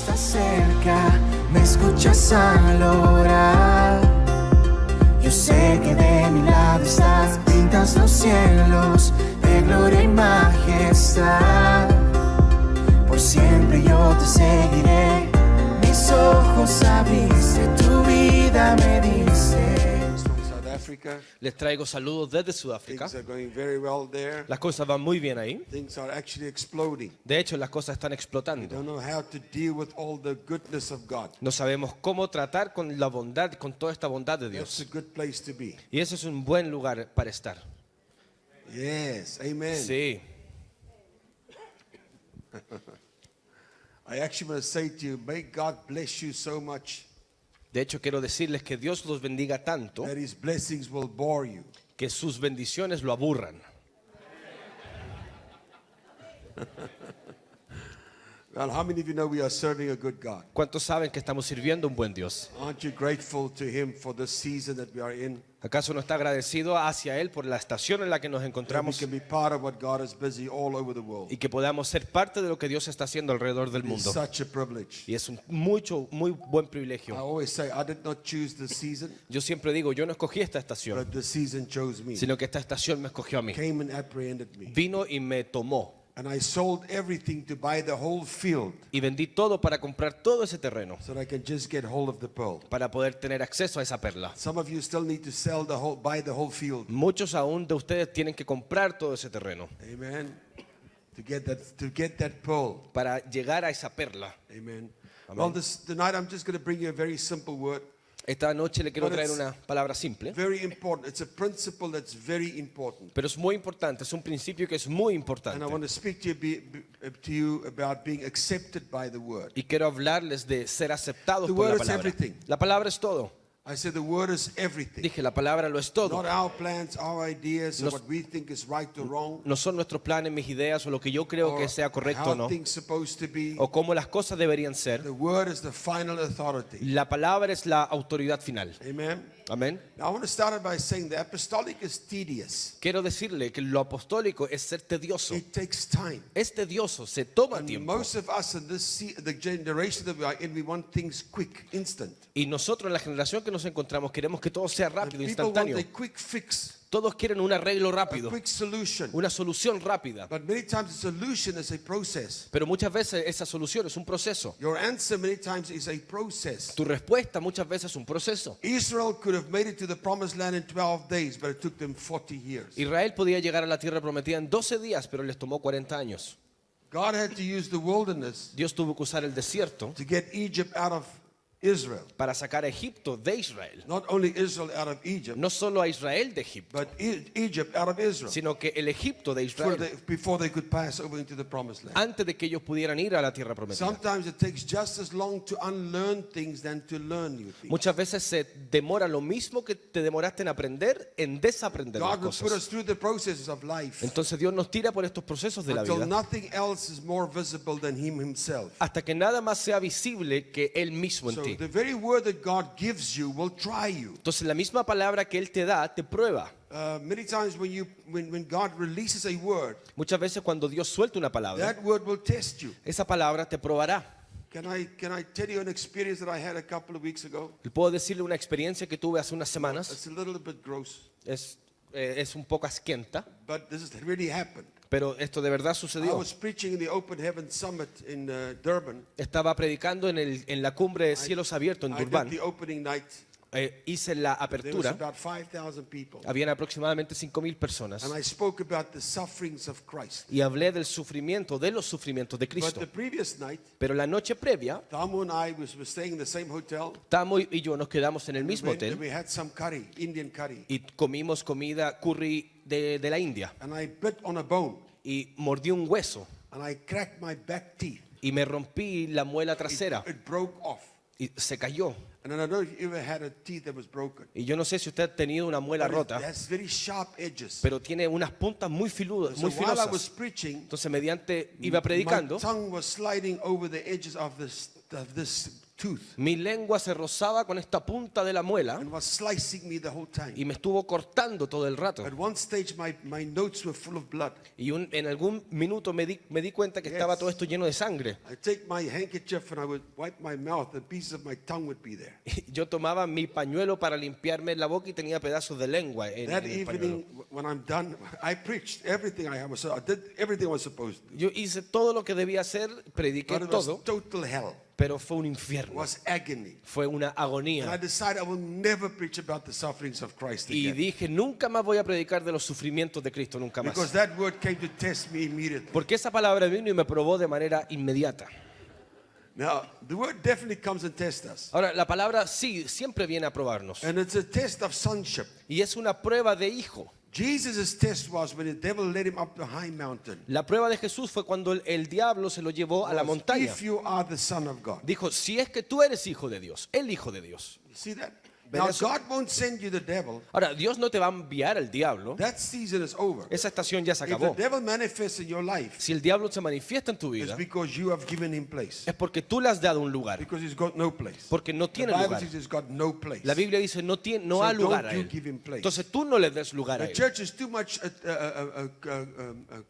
estás cerca, me escuchas al orar. Yo sé que de mi lado estás, pintas los cielos de gloria y majestad. Por siempre yo te seguiré, mis ojos abriste, tu vida me dice. Les traigo saludos desde Sudáfrica. Las cosas van muy bien ahí. De hecho, las cosas están explotando. No sabemos cómo tratar con la bondad, con toda esta bondad de Dios. Y ese es un buen lugar para estar. Yes, amen. Sí. I actually want to say to you, may God bless you so much De hecho, quiero decirles que Dios los bendiga tanto that His blessings will bore you. que sus bendiciones lo aburran. Well, how many of you know we are serving a good God? ¿Cuántos saben que estamos sirviendo a un buen Dios? Aren't you grateful to Him for this season that we are in? ¿Acaso no está agradecido hacia Él por la estación en la que nos That we encontramos can be part of what God is busy all over the world. y que podamos ser parte de lo que Dios está haciendo alrededor del It's mundo? such a privilege. Y es un muy buen I privilegio. always say, I did not choose this season, Yo siempre digo, yo no escogí esta estación, but the season chose me. sino que esta estación me escogió a mí. Came and apprehended me. Vino y me tomó. And I sold everything to buy the whole field Y vendí todo para comprar todo ese terreno, so that I can just get hold of the pearl. para poder tener acceso a esa perla. Some of you still need to buy the whole field. Muchos aún de ustedes tienen que comprar todo ese terreno Amen. To get that pearl. para llegar a esa perla. Amen. Amen. Well, tonight I'm just going to bring you a very simple word. Esta noche le quiero But traer it's una palabra simple, Very important. It's a principle that's very important. pero es muy importante, es un principio que es muy And importante. I want to speak to you about being accepted by the word. Y quiero hablarles de ser aceptados The por la word is palabra. everything. La palabra es todo. I said the word is everything. Dije, la palabra lo es todo. Not our plans, our ideas, or Nos- what we think is right or wrong, No son nuestros planes, mis ideas o lo que yo creo or que sea correcto o how no, things supposed to be. o cómo las cosas deberían ser. The word is the final authority. La palabra es la autoridad final. Amen. Amén. Now I want to start by saying the apostolic is tedious. Quiero decirle que lo apostólico es ser tedioso. It takes time. Es tedioso, se toma And tiempo. most of us in the generation that we are in, we want things quick, instant. Y nosotros en la generación que nos encontramos queremos que todo sea And rápido, people want instantáneo. a quick fix, Todos quieren un arreglo a rápido, quick solution. una solución rápida. But many times the solution is a process. Pero muchas veces esa solución es un proceso. Your answer many times is a process. Tu respuesta muchas veces es un proceso. Israel could have made it to the promised land in 12 days, but it took them 40 years. Israel podía llegar a la tierra prometida en 12 días, pero les tomó 40 años. God had to use the wilderness Dios tuvo que usar el desierto to get Egypt out of Israel. para sacar a Egipto de Israel. Not only Israel out of Egypt, No solo a Israel de Egipto, but Egypt out of Israel. sino que el Egipto de Israel, Before they could pass over into the promised land. antes de que ellos pudieran ir a la tierra prometida. Sometimes it takes just as long to unlearn things than to learn new things. Muchas veces se demora lo mismo que te demoraste en aprender, en desaprender las God will put cosas. us through the processes of life Entonces Dios nos tira por estos procesos de la until vida nothing else is more visible than Him Himself. hasta que nada más sea visible que Él mismo en So ti. the very word that God gives you will try you. Entonces la misma palabra que Él te da, te prueba. Many times when God releases a word, Muchas veces cuando Dios suelta una palabra, that word will test you. esa palabra te probará. Can I tell you an experience that I had a couple of weeks ago? Y puedo decirle una experiencia que tuve hace unas semanas. It's a little bit gross, Es un poco asquienta, but this has really happened. pero esto de verdad I sucedió. was preaching in the Open Heaven Summit in Durban. Estaba predicando en la cumbre de cielos abiertos en I did Durban. the opening night. Hice la There was apertura. about 5,000 people. Habían aproximadamente 5,000 personas. And I spoke about the sufferings of Christ. Y hablé del sufrimiento, de los sufrimientos de But Cristo. the previous night, Pero la noche previa, Tamu and I were staying in the same hotel. Tamo y yo nos quedamos en el mismo And hotel we had some curry, Indian curry. y comimos comida curry de la India. And I bit on a bone. Y mordí un hueso And I cracked my back teeth. y me rompí la muela trasera It broke off. y se cayó. And I don't know if you ever had a teeth that was broken. Y yo no sé si usted ha tenido una muela But it rota, has very sharp edges. pero tiene unas puntas muy filudas, So muy while I was filosas. preaching, Entonces, mediante iba my predicando, tongue was sliding over the edges of this tooth. Mi lengua se rozaba con esta punta de la muela And was slicing me the whole time. y me estuvo cortando todo el rato. At one stage my notes were full of blood. Y en algún minuto me di cuenta que estaba todo esto lleno de sangre. I take my handkerchief and I would wipe my mouth and pieces of my tongue would be there. Yo tomaba mi pañuelo para limpiarme la boca y tenía pedazos de lengua en That el pañuelo. evening when I'm done, I preached everything I did everything I was supposed to do. Yo hice todo lo que debía hacer, prediqué But it was todo, total hell. pero fue un It infierno, was agony. fue una And I agonía. decided I will never preach about the sufferings of Christ Y again. dije, nunca más voy a predicar de los sufrimientos de Cristo, nunca Because más. that word came to test me immediately. Porque esa palabra vino y me probó de manera inmediata. Now, the word definitely comes and tests us. Ahora, la palabra sí siempre viene a probarnos. And it's a test of sonship. Y es una prueba de hijo. Jesus' test was when the devil led him up the high mountain. La prueba de Jesús fue cuando el diablo se lo llevó a la Was, montaña. if you are the Son of God. Dijo, si es que tú eres hijo de Dios, el hijo de Dios. You see that? ¿Ven Now, eso? God won't send you the devil. Ahora, Dios no te va a enviar al diablo. That season is over. Esa estación ya se If the acabó. devil manifests in your life, Si el diablo se manifiesta en tu it's vida, because you have given him place. es porque tú le has dado un lugar. Because he's got no place. Porque no The tiene Bible lugar. says he's got no place. La Biblia dice, no So ha lugar don't a you él. give him place. Entonces tú no le des lugar a The él. church is too much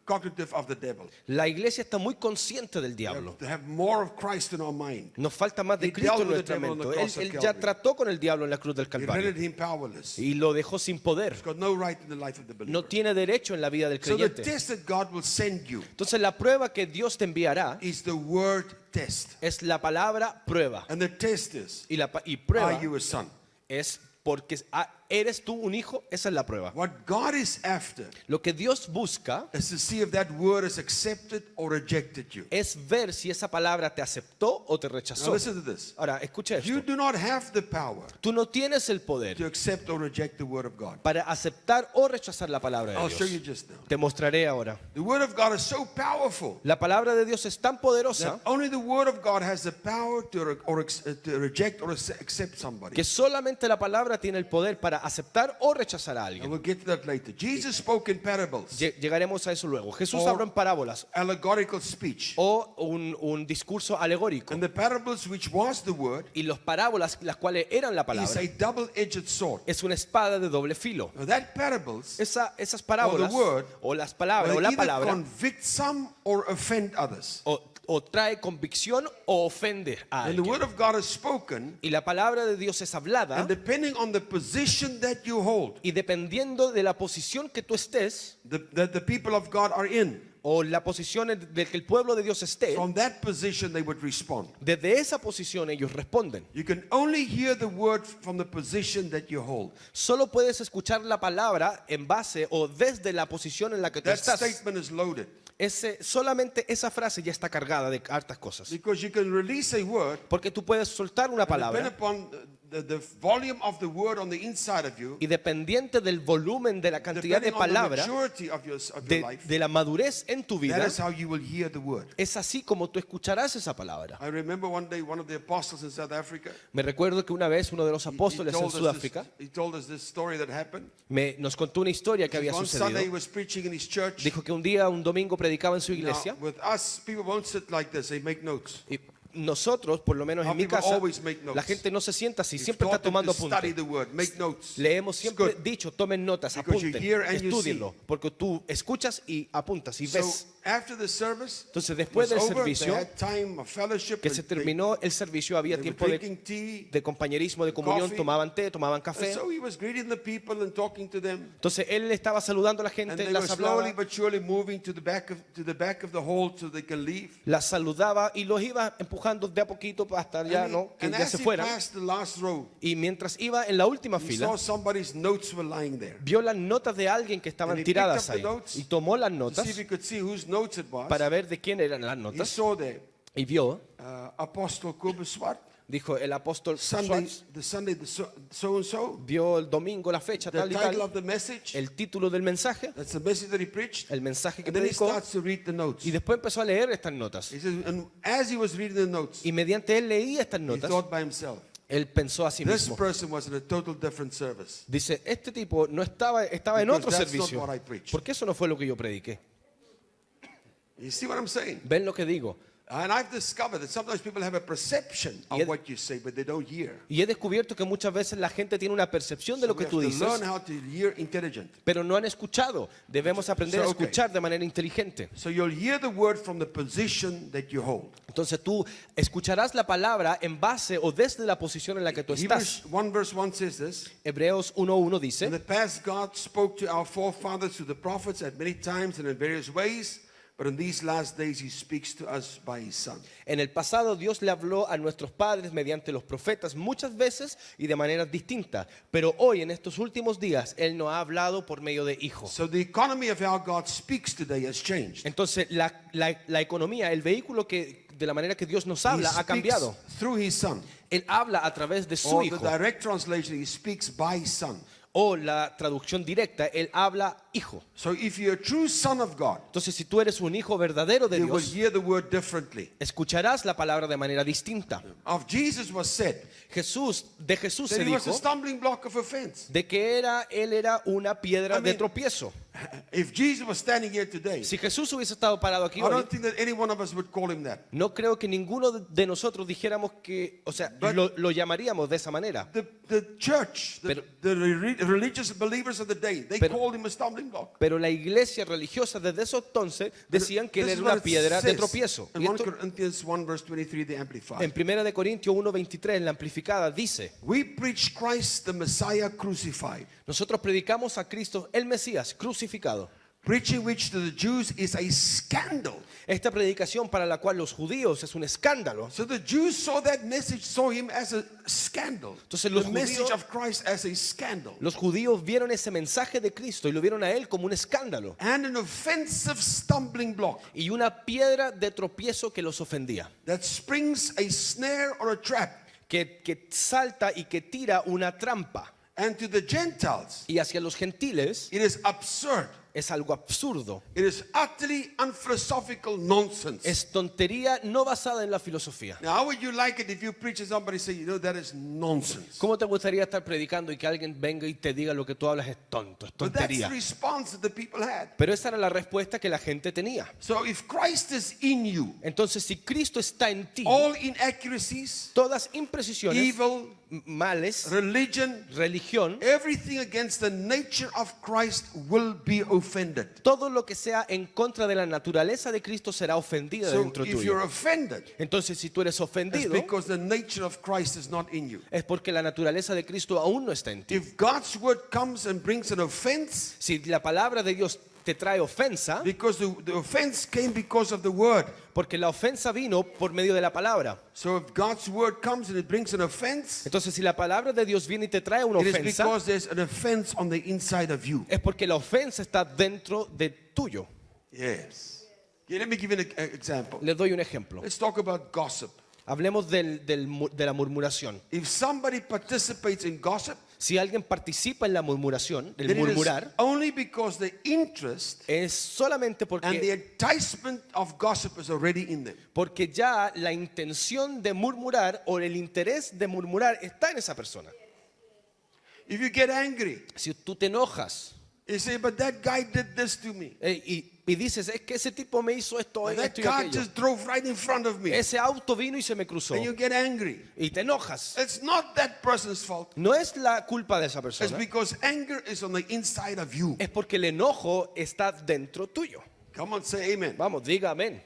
cognitive of the devil. La iglesia está muy consciente del diablo. To have more of Christ in our mind. Nos falta más de He Cristo dealt en with nuestra the devil on the mente. cross of Él ya Calvary. trató con el diablo en la cruz del He Calvario. rendered him powerless. Y lo dejó sin poder. He's got no right in the life of the believer. No tiene derecho en la vida del So the creyente. test that God will send you Entonces la prueba que Dios te enviará is the word test. es la palabra prueba. And the test is, Y are prueba you a son? es porque ¿eres tú un hijo? Esa es la prueba. What God is after Lo que Dios busca is to see if that word is accepted or rejected you. es ver si esa palabra te aceptó o te Now rechazó. listen to this. Ahora, escucha You esto. do not have the power Tú no tienes el poder to accept or reject the word of God. para aceptar o rechazar la palabra de I'll show you Dios. just now. Te mostraré ahora. The word of God is so powerful La palabra de Dios es tan poderosa that only the word of God has the power to reject or accept somebody. que solamente la palabra tiene el poder para aceptar o rechazar a And alguien. we'll get to that later. Jesus spoke in parables, Llegaremos a eso luego. Jesús Or- habló en parábolas allegorical speech. o un discurso alegórico. And the parables, which was the word, Y los parábolas, las cuales eran la is palabra, a double-edged sword. es una espada de doble filo. Now that parables Esas parábolas Or the word o las palabras o will la either palabra convict some or offend others. o trae convicción o ofende a And the alguien. word of God is spoken, Y la palabra de Dios es hablada and depending on the position that you hold, y dependiendo de la posición que tú estés that the people of God are in, o la posición de que el pueblo de Dios esté, from that position they would respond. desde esa posición ellos responden. You can only hear the word from the position that you hold. Solo puedes escuchar la palabra en base o desde la posición en la que tú That estás. statement is loaded Solamente esa frase ya está cargada de hartas cosas. because you can release a word, Porque tú puedes soltar una and depending palabra upon the volume of the word on the inside of you, y dependiente del volumen de la cantidad de depending on the palabra, maturity of your life, de la madurez en tu that vida, is how you will hear the word. es así como tú escucharás esa palabra. I remember one day one of the apostles in South Africa, Me recuerdo que una vez uno de los apóstoles en Sudáfrica he told us this story that happened. nos contó una historia que había One Sunday he sucedido. was preaching in his church. Dijo que un domingo predicaba en su iglesia. Now, with us, people won't sit like this, they make notes. Y nosotros, por lo menos en Our mi people casa, always make notes. la gente no se sienta así, We've siempre está taught them tomando to study apuntes. the word, make notes. Le hemos It's siempre good. dicho, tomen notas, Because you apunten, hear and you estúdienlo, porque tú escuchas y apuntas y So ves. after the service, Entonces, después del was over, servicio, they had time of fellowship, que se and they terminó el servicio, había were tiempo drinking tea. de compañerismo, de comunión, coffee. tomaban té, tomaban And café. so he was greeting the people and talking to them. Entonces él estaba saludando a la And gente, they were las slowly hablaba, but surely moving to the back of the hall so they can leave. las saludaba y los iba empujando de a poquito hasta ya, ¿no? Que And ya as se he fueran. passed the last row, Y mientras iba en la última he fila, saw somebody's notes were lying there. vio las notas de alguien que estaban And he picked tiradas up the ahí notes y tomó las To notas see if he could see whose notes it was. para ver de quién eran las He notas saw there, y vio, Apostle Kobus Swart, dijo el apóstol Sunday, Schwartz, the Sunday, the so and so. vio el domingo la fecha The tal y title tal, of the message. el título del mensaje, That's the message that he preached. el mensaje que And then he predicó starts to read the notes. y después empezó a leer estas notas. He says, and as he was reading the notes, Y mediante él leía estas he notas, thought by himself, él pensó a sí this mismo. person was in a total different service. Dice, este tipo no estaba en Because otro that's not servicio, what I preached. porque eso no fue lo que yo prediqué. You see what I'm saying? ¿Ven lo que digo? And I've discovered that sometimes people have a perception of what you say, but they don't hear. Y he descubierto que muchas veces la gente tiene una percepción de lo que tú dices, learn how to hear intelligent. pero no han escuchado. Debemos aprender a escuchar de manera inteligente. So you'll hear the word from the position that you hold. Entonces tú escucharás la palabra en base o desde la posición en la que tú estás. Hebrews 1 verse 1 says this. Hebreos 1:1 dice: In the past God spoke to our forefathers through the prophets at many times and in various ways. But in these last days he speaks to us by his son. En el pasado Dios le habló a nuestros padres mediante los profetas muchas veces y de maneras distintas, pero hoy en estos últimos días él nos ha hablado por medio de Hijo. So the economy of how God speaks today has changed. Entonces la economía, el vehículo que de la manera que Dios nos habla ha cambiado. Through his son. Él habla a través de su Hijo. The direct translation, he speaks by his son. O la traducción directa, él habla hijo. So if you're a true son of God, entonces si tú eres un hijo verdadero de you Dios, will hear the word differently. Escucharás la palabra de manera distinta. Of Jesus was said, de Jesús se he was a dijo stumbling block of offense. de que él era una piedra de tropiezo. If Jesus was standing here today, si Jesús hubiese estado parado aquí I don't think that any one of us would call him that. No creo que ninguno de nosotros dijéramos que, o sea, lo llamaríamos de esa manera. The church, the religious believers of the day, they called him a stumbling block. Pero la iglesia religiosa desde ese entonces decían que él era una piedra de tropiezo. In 1 Corinthians 1 verse 23, the Amplified. En 1 Corintios 1:23, en la amplificada dice: We preach Christ the Messiah crucified. Nosotros predicamos a Cristo el Mesías crucificado. Preaching which to the Jews is a scandal. Esta predicación para la cual los judíos es un escándalo. So the Jews saw that message, saw him as a scandal. Entonces the message of Christ as a scandal. Los judíos vieron ese mensaje de Cristo y lo vieron a él como un escándalo. And an offensive stumbling block. Y una piedra de tropiezo que los ofendía. That springs a snare or a trap. Que salta y que tira una trampa. And to the Gentiles, y hacia los gentiles, it is absurd. Es algo absurdo. It is utterly unphilosophical nonsense. Es tontería no basada en la filosofía. Now, how would you like it if you preach and somebody say, you know, that is nonsense? ¿Cómo te gustaría estar predicando y que alguien venga y te diga lo que tú hablas es tonto, es tontería? But that's the response that the people had. Pero esa era la respuesta que la gente tenía. So if Christ is in you, entonces si Cristo está en ti, all inaccuracies, todas imprecisiones, evil, males, religion, everything against the nature of Christ will be offended. Todo lo que sea en contra de la naturaleza de Cristo será ofendido dentro tuyo. You're offended, entonces si tú eres ofendido, because the nature of Christ is not in you. Es porque la naturaleza de Cristo aún no está en ti. If God's word comes and brings an offense, si la palabra de Dios te trae ofensa, because the offense came because of the word. Porque la ofensa vino por medio de la palabra. So if God's word comes and it brings an offense, entonces si la palabra de Dios viene y te trae una ofensa, it is because there's an offense on the inside of you. Es porque la ofensa está dentro de tuyo. Yes. Yeah, let me give you an example. Les doy un ejemplo. Let's talk about gossip. Hablemos de la murmuración. If somebody participates in gossip, si alguien participa en la murmuración, el murmurar, only because the interest es solamente porque and the enticement of gossip is already in them. Porque ya la intención de murmurar o el interés de murmurar está en esa persona. If you get angry, si tú te enojas, you say, but that guy did this to me. Y dices, es que ese tipo me hizo esto, esto y aquello. Just drove right in front of me. Ese auto vino y se me cruzó. And you get angry. Y te enojas. It's not that person's fault. No es la culpa de esa persona. It's because anger is on the inside of you. Es porque el enojo está dentro tuyo. Come on, say amen. Vamos, diga amén.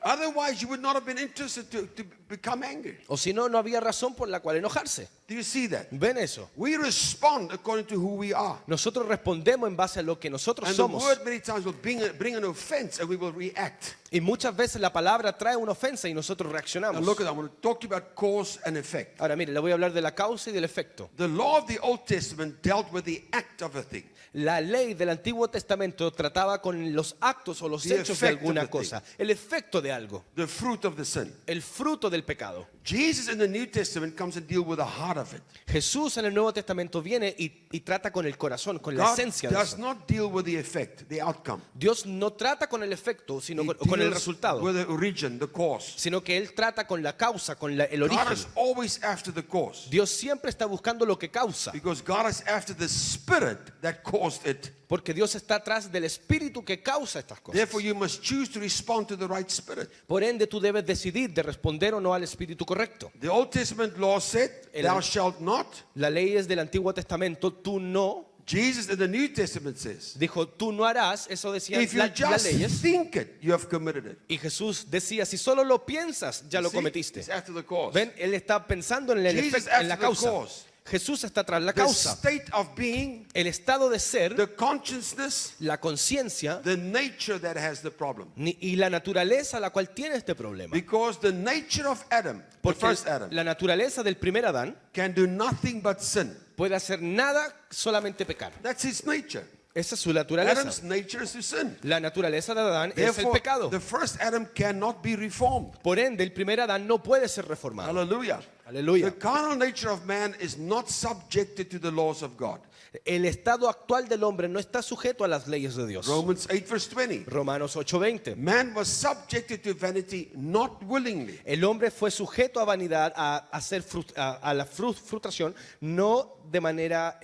Otherwise, you would not have been interested to become angry. O si no, no había razón por la cual enojarse. Do you see that? ¿Ven eso? We respond according to who we are. Nosotros respondemos en base a lo que nosotros and somos. The word many times will bring an offense and we will react. Y muchas veces la palabra trae una ofensa y nosotros reaccionamos. Now look at that. I want to talk to you about cause and effect. Ahora mire, le voy a hablar de la causa y del efecto. The law of the Old Testament dealt with the act of a thing. La ley del Antiguo Testamento trataba con los actos o los hechos de alguna cosa, el efecto de algo, the fruit of the sin. El fruto del pecado. Jesus in the New Testament comes and deal with the heart of it. Jesús en el Nuevo Testamento viene y trata con el corazón, con la esencia de eso. Not deal with the effect, the outcome. Dios no trata con el efecto, sino con el resultado. With the origin, the cause. Sino que él trata con la causa, con el origen. God is always after the cause. Dios siempre está buscando lo que causa. Because God is after the spirit that caused it Porque Dios está atrás del espíritu que causa estas cosas. Therefore, you must choose to respond to the right spirit. Por ende, tú debes decidir de responder o no al espíritu correcto. The Old Testament law said, thou shalt not. La ley es del Antiguo Testamento, tú no. Jesus in the New Testament says, Dijo, tú no harás, eso decía if you las just leyes. think it, you have committed it. Y Jesús decía, si solo lo piensas, ya lo See? cometiste. It's after the cause. Ven, él está pensando en el Jesus efecto, en la after the causa. cause. Jesús está tras la The causa. state of being, El estado de ser, the consciousness, la conciencia the nature that has the problem. y la naturaleza la cual tiene este problema. Because the nature of Adam, the Porque first Adam, la naturaleza del primer Adán can do nothing but sin. puede hacer nada, solamente pecar. That's his nature. Esa es su naturaleza. Adam's nature is to sin. La naturaleza de Adán es el Therefore, pecado. the first Adam cannot be reformed. Por ende, el primer Adán no puede ser reformado. Hallelujah. Aleluya. The carnal nature of man is not subjected to the laws of God. El estado actual del hombre no está sujeto a las leyes de Dios. Romans 8 verse 20. Romanos 8:20. Man was subjected to vanity not willingly. El hombre fue sujeto a vanidad, a la frustración, no de manera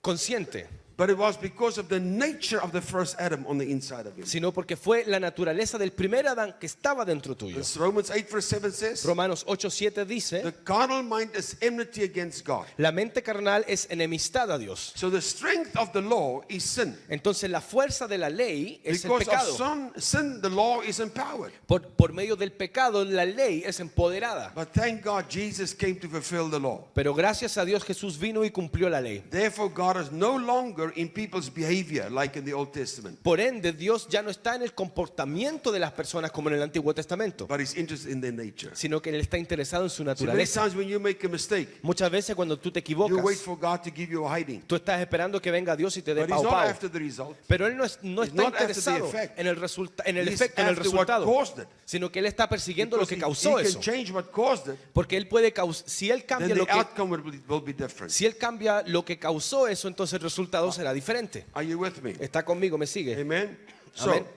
consciente, But it was because of the nature of the first Adam on the inside of him. sino porque fue la naturaleza del primer Adán que estaba dentro tuyo. As Romans 8 verse 7 says, Romanos 8:7 dice, the carnal mind is enmity against God. la mente carnal es enemistad a Dios. So the strength of the law is sin. Entonces la fuerza de la ley es el Because pecado. of sin, the law is empowered. Por medio del pecado la ley es empoderada. But thank God Jesus came to fulfill the law. Pero gracias a Dios Jesús vino y cumplió la ley. Therefore, God is no longer in people's behavior like in the Old Testament, Por ende, Dios ya no está en el comportamiento de las personas como en el Antiguo Testamento, but He's interested in their nature. sino que Él está interesado en su So many naturaleza. times when you make a mistake, Muchas veces cuando tú te you wait equivocas, for God to give you a hiding. tú estás esperando que venga Dios y te dé But He's pau not pau. after the result. Pero Él no He's está not after the interesado effect. en el He's efecto, en el after what resultado, caused it. sino que Él está persiguiendo lo Because que he causó can eso. change what caused it, Porque Él puede si Él then cambia the lo que outcome will be different. si Él cambia lo que causó eso, entonces el resultado será diferente. Are you with me? Está conmigo, me sigue. Amen? Amen. So,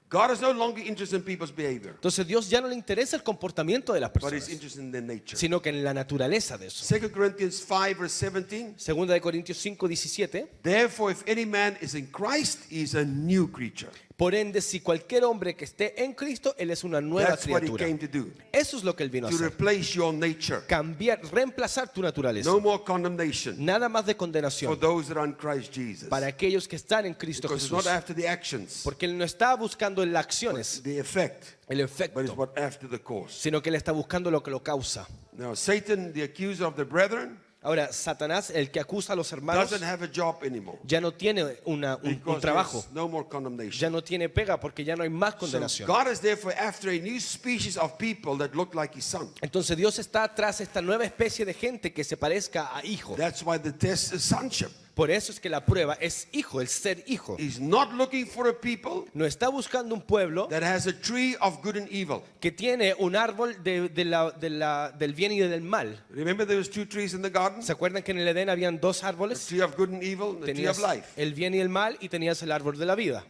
God is no longer interested in people's behavior, Entonces Dios ya no le interesa el comportamiento de las but He's personas, interested in their nature. sino que en la naturaleza de eso. 2 Corinthians 5 verse 17. Segunda de Corintios 5:17. Therefore, if any man is in Christ, he is a new creature. Por ende, si cualquier hombre que esté en Cristo, él es una nueva That's what He criatura. came to do, Eso es lo que él vino a to hacer. replace your nature. Cambiar, reemplazar tu naturaleza. No more condemnation Nada más de for condenación those that are in Christ Jesus. para aquellos que están en Cristo Because it's Jesús. not after the actions, Porque él no está buscando en las acciones, the effect, el but it's efecto, what after the cause. sino que él está buscando lo que lo causa. Now, Satan, the accuser of the brethren, Ahora, Satanás, el que acusa a los hermanos, doesn't have a job anymore ya no tiene un because trabajo, there's no more condemnation. ya no tiene pega porque ya no hay más So condenación. God is therefore after a new species of people that look like His Son. Entonces Dios está atrás de esta nueva especie de gente que se parezca a hijo. That's why the test is sonship. Por eso es que la prueba es hijo, el ser hijo. He's not looking for a people No está buscando un pueblo that has a tree of good and evil. que tiene un árbol del bien y del mal. Remember there was two trees in the garden? ¿Se acuerdan que en el Edén habían dos The árboles? tree of good and evil and the tree of Tenías life. el bien y el mal y tenías el árbol de la vida.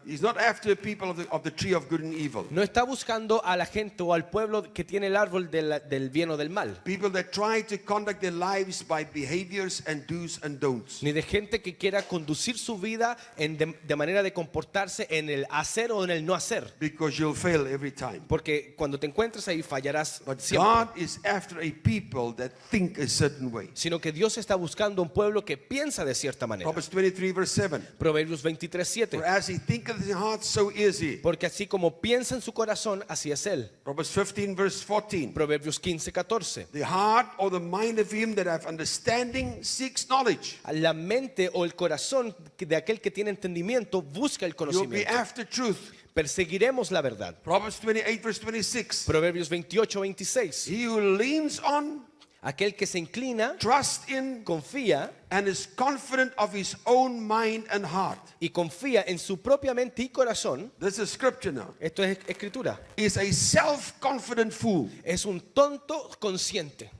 He's not after a people of the tree of good and evil. No está buscando a la gente o al pueblo que tiene el árbol del bien o del mal. People that try to conduct their lives by behaviors and do's and don'ts. Ni de gente que quiera conducir su vida de manera de comportarse en el hacer o en el no hacer. Because you'll fail every time. Porque cuando te encuentres ahí fallarás But siempre. God is after a people that think a certain way. Sino que Dios está buscando un pueblo que piensa de cierta manera. Proverbs 23 verse 7. Proverbios For 23:7. as he thinketh in his heart, so is he. Porque así como piensa en su corazón, así es él. Proverbs 15 verse 14. Proverbios 15:14. The heart or the mind of him that hath understanding seeks knowledge. La mente o el corazón de aquel que tiene entendimiento busca el You'll be conocimiento. after truth. Perseguiremos la verdad. Proverbs 28 verse 26. Proverbios 28:26. He who leans on, Aquel que se inclina, trusts in, confía and is confident of his own mind and heart. y confía en su propia mente y corazón. This is scripture now. Esto es escritura. Is a self-confident fool. Es un tonto consciente.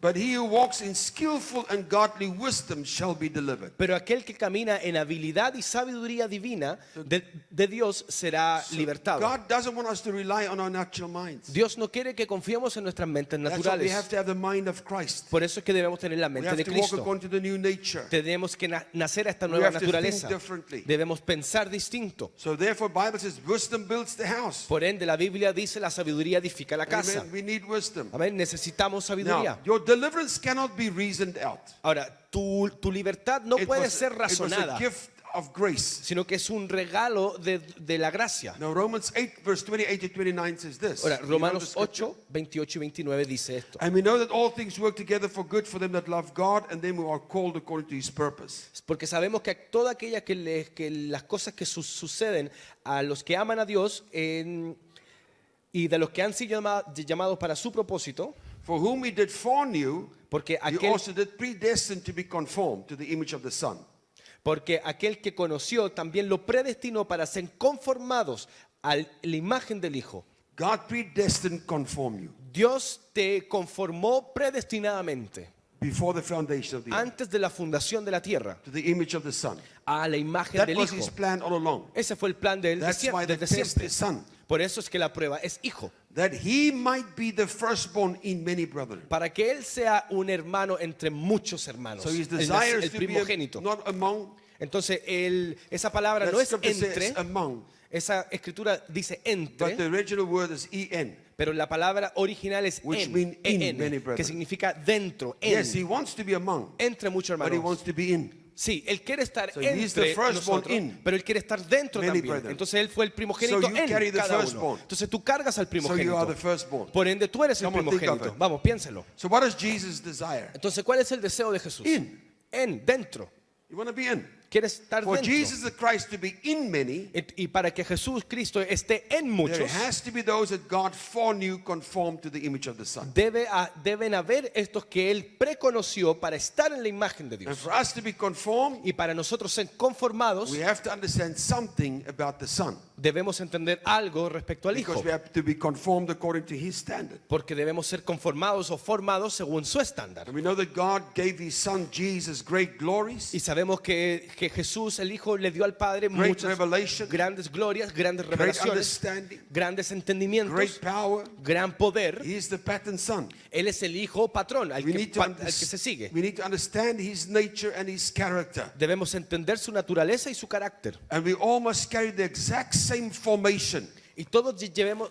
But he who walks in skillful and godly wisdom shall be delivered. Pero aquel que camina en habilidad y sabiduría divina de Dios será libertado. God doesn't want us to rely on our natural minds. Dios no quiere que confiemos en nuestras mentes That's why we have naturales. to have the mind of Christ. Por eso es que debemos tener la We mente have de to walk Cristo. according to the new nature. Tenemos que nacer a esta We nueva have to think naturaleza. differently. Debemos pensar distinto. So therefore, Bible says wisdom builds the house. Por ende, la Biblia dice la sabiduría edifica la casa. Amen. We need wisdom. Amén. Necesitamos sabiduría. Now, your deliverance cannot be reasoned out. Ahora, tu libertad no It puede was- ser it was a razonada, gift of grace. sino que es un regalo de la gracia. Now, Romans 8, verse 28 to 29 says this. Ahora, You know the Romanos scripture? 8, 28 y 29 dice esto. And we know that all things work together for good for them that love God and them who are called according to his purpose. Porque sabemos que toda aquella que las cosas que suceden a los que aman a Dios y de los que han sido llamados para su propósito, For whom he did foreknew, porque he aquel, also did predestine to be conformed to the image of the Son. porque aquel que conoció también lo predestinó para ser conformados a la imagen del Hijo. God predestined conform you Dios te conformó predestinadamente before the foundation of the earth antes de la fundación de la tierra to the image of the Son. a la imagen That del was Hijo. his plan all along. Ese fue el plan de él That's why the desde test siempre. is Son. Por eso es que la prueba es hijo. That he might be the firstborn in many brethren. Para que él sea un hermano entre muchos hermanos. So his El desire is to be primogénito. not among. Entonces, esa palabra That no es scripture entre. says among. Esa escritura dice But the entre. original word is en. Pero la palabra original es Which mean in en, many brethren. que significa dentro, en, Yes, he wants to be among, entre muchos but he hermanos. wants to be in. Sí, él quiere estar So he's the entre firstborn nosotros, in pero él quiere estar dentro many también. brethren. Entonces él fue el primogénito So you carry en the cada uno. firstborn. Entonces tú cargas al So you primogénito. are the firstborn. Por ende tú eres el Come on, think of primogénito. it. Vamos, piénselo. So what is Jesus' desire? Entonces, ¿cuál es el deseo de Jesús? In. Dentro. You want to be in. Quiere estar For dentro. Jesus the Christ to be in many, Y para que Jesús Cristo esté en there muchos, has to be those that God foreknew conformed to the image of the Son. deben haber estos que Él preconoció para estar en la imagen de And Dios. for us to be conformed, Y para nosotros ser conformados, we have to understand something about the Son. debemos entender algo respecto al Because Hijo. we have to be conformed according to his standard. Porque debemos ser conformados o formados según su estándar. And we know that God gave his Son Jesus great glories, Y sabemos que Jesús, el Hijo, le dio al Padre great muchas revelation, grandes glorias, grandes great revelaciones, understanding, grandes great entendimientos, power. gran poder. He is the pattern Son. Él es el Hijo patrón al We que, need to al que se sigue. we need to understand his nature and his character. Debemos entender su naturaleza y su carácter. And we all must carry the exact same formation, Y todos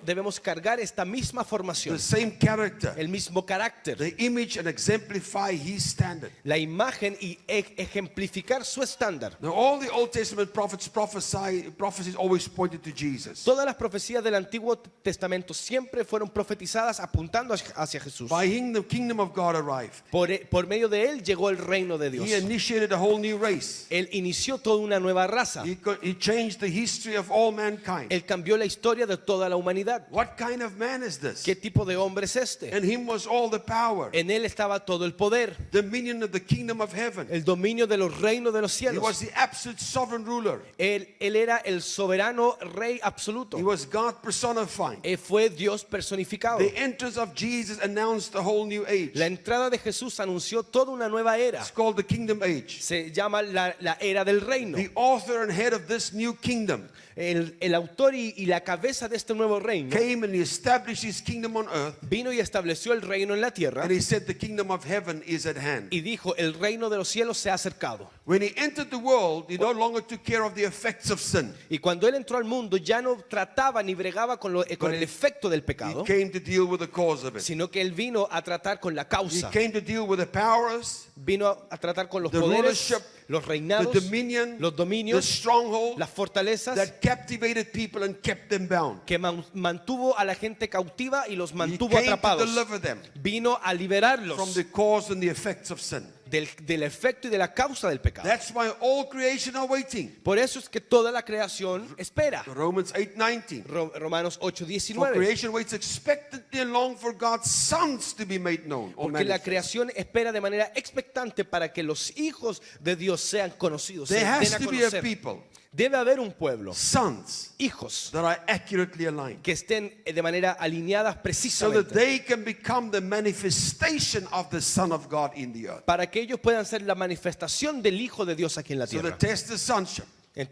debemos cargar esta misma formación, the same character, el mismo carácter, the image and exemplify his standard. la imagen y ejemplificar su estándar. Now all the Old Testament prophecies always pointed to Jesus. Todas las profecías del Antiguo Testamento siempre fueron profetizadas apuntando hacia Jesús. By him the kingdom of God arrived. Por medio de él llegó el reino de Dios. He initiated a whole new race. Él inició toda una nueva raza. He changed the history of all mankind. Él cambió la historia de toda la humanidad. What kind of man is this? ¿Qué tipo de hombre es este? In him was all the power, En él estaba todo el poder, dominion of the kingdom of heaven. el dominio de los reinos de los He was cielos. the absolute sovereign ruler. Él era el soberano rey absoluto. He was God personified. Fue Dios personificado. The entrance of Jesus announced a whole new age. La entrada de Jesús anunció toda una nueva era. It's called the kingdom age. Se llama la era del reino. The author and head of this new kingdom El autor y la cabeza de este nuevo reino came and he established his kingdom on earth. vino y estableció el reino en la tierra And he said the kingdom of heaven is at hand. y dijo, el reino de los cielos se ha acercado. When he entered the world, he no longer took care of the effects of sin. Y cuando él entró al mundo ya no trataba ni bregaba con el efecto del He pecado, came to deal with the cause of it. sino que él vino a tratar con la He causa. came to deal with the powers, Vino a tratar con los the poderes, rulership, los the reinados, dominion, los the dominios, stronghold las fortalezas that captivated people and kept them bound. que mantuvo a la gente cautiva y los He mantuvo came to atrapados. deliver them Vino a liberarlos from the cause and the effects of sin. del efecto y de la causa del pecado. That's why all creation are waiting. Por eso es que toda la creación espera. Romans 8:19. Romanos For 8:19. creation waits expectantly and long for God's sons to be made known. Or Porque la manifest. creación espera de manera expectante para que los hijos de Dios sean conocidos. Se There den has a to be a conocer. people Debe haber un pueblo, sons hijos, that are accurately aligned, que estén de manera alineadas so that precisamente, they can become the manifestation of the Son of God in the earth. para que ellos puedan ser la manifestación del Hijo de Dios aquí en la So to tierra, test the sonship.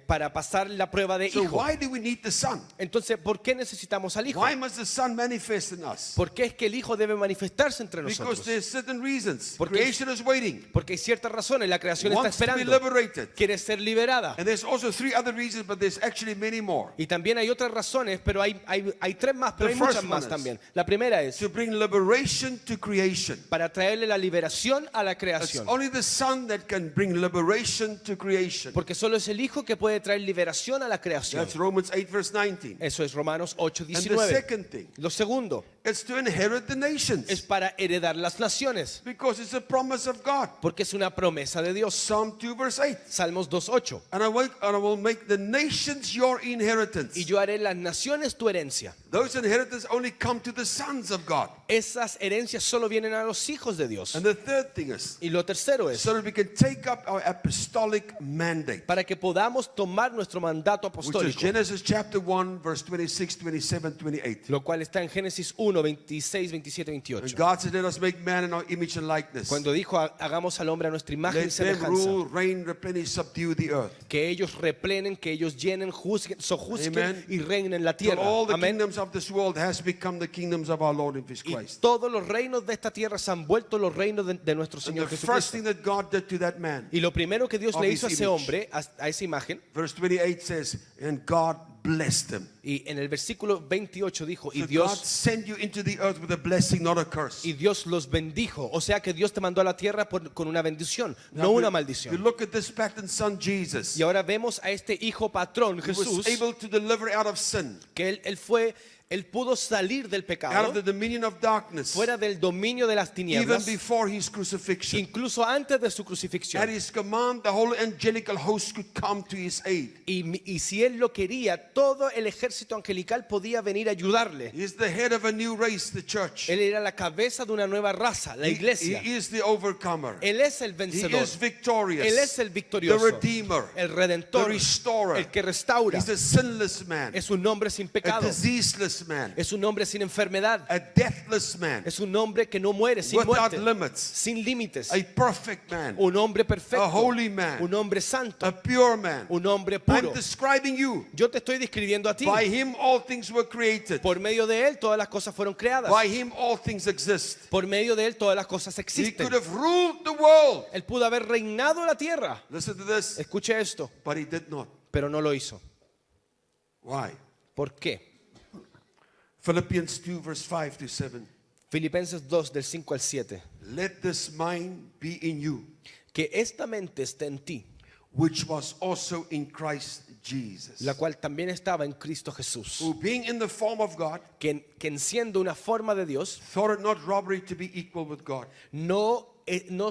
para pasar la prueba de So hijo. why do we need the Son? Entonces, ¿por qué necesitamos al Hijo? Why must the Son manifest in us? ¿Por qué es que el Hijo debe manifestarse entre Because nosotros? there's certain reasons. Porque- Creation is waiting, Porque hay ciertas razones, la creación está wants to be esperando, liberated. quiere ser liberada. And there's also 3 other reasons, but there's actually many more. Y también hay otras razones, pero hay 3 más, pero The hay muchas first más one is- también. La primera es To bring liberation to creation. para traerle la liberación a la It's creación. only the Son that can bring liberation to creation. Porque solo es el Hijo que puede traer liberación a la creación. That's Romans 8 verse 19. Eso es Romanos And the 8:19. second thing, Lo segundo it's to inherit the es nations, para heredar las naciones, because it's a promise of God. porque es una promesa de Dios. Psalm 2 verse 8. Salmos 2:8. And I will make the nations your inheritance. Y yo haré las naciones tu herencia. Those inheritance only come to the sons of God. Esas herencias solo vienen a los hijos de Dios. And the third thing is, Y lo tercero es so that we can take up our apostolic mandate, para que podamos tomar nuestro mandato which is apostólico, Genesis chapter 1 verse 26, 27, 28. lo cual está en Génesis 1, 26, 27, And 28. God said, let us make man in our image and likeness. Cuando dijo, hagamos al hombre a nuestra imagen y Let them semejanza, rule, reign, replenish, subdue the earth. que ellos replenen, que ellos llenen, juzguen, sojuzguen Amen. y reinen la Till tierra. all the Amén. kingdoms of this world has become the kingdoms of our Lord and His Y Christ. todos los reinos de esta tierra se han vuelto los reinos de nuestro And Señor the first Jesucristo. thing that God did to that man, Y lo primero que Dios of le his hizo a ese image. hombre, a esa imagen, verse 28 says, and God blessed him. y en el versículo 28 dijo, y So God Dios sent you into the earth with a blessing, not a curse. los bendijo. O sea que Dios te mandó a la tierra con una bendición, Now, no una we maldición. look at this pattern son Jesus. Y ahora vemos a este hijo patrón, He was Jesús, able to deliver out of sin, que él pudo salir del out pecado, of the dominion of darkness, fuera del dominio de las even tinieblas, before his crucifixion. incluso antes de su At crucifixión. his command, the whole angelical host could come to his aid. Y si él lo quería, todo el ejército angelical podía venir a ayudarle. He is the head of a new race, the church. Él era la cabeza de una nueva raza, la He iglesia. is the overcomer. Él es el He vencedor. is victorious. Él es el The victorioso, redeemer. el redentor, The restorer. el que restaura. He's a sinless man. Es un hombre sin A pecado. diseaseless man. Es un hombre sin enfermedad. A deathless man. Es un hombre que no muere, sin Without muerte, limits. sin límites. A perfect man. Un hombre A perfecto, holy man. un hombre santo, A pure man. un hombre I'm puro. describing you. Yo te estoy describiendo a ti. By him all things were created. Por medio de él todas las cosas fueron creadas. By him all things exist. Por medio de él todas las cosas He existen. could have ruled the world. Él pudo haber reinado la tierra. Listen to this. Escuche esto, But he did not. pero no lo hizo. Why? ¿Por qué? Philippians 2 verse 5 to 7. Filipenses 2 del 5 al 7. Let this mind be in you, Que esta mente esté en ti, which was also in Christ Jesus. la cual también estaba en Cristo Jesús, Who being in the form of God, que siendo una forma de Dios, thought it not robbery to be equal with God, no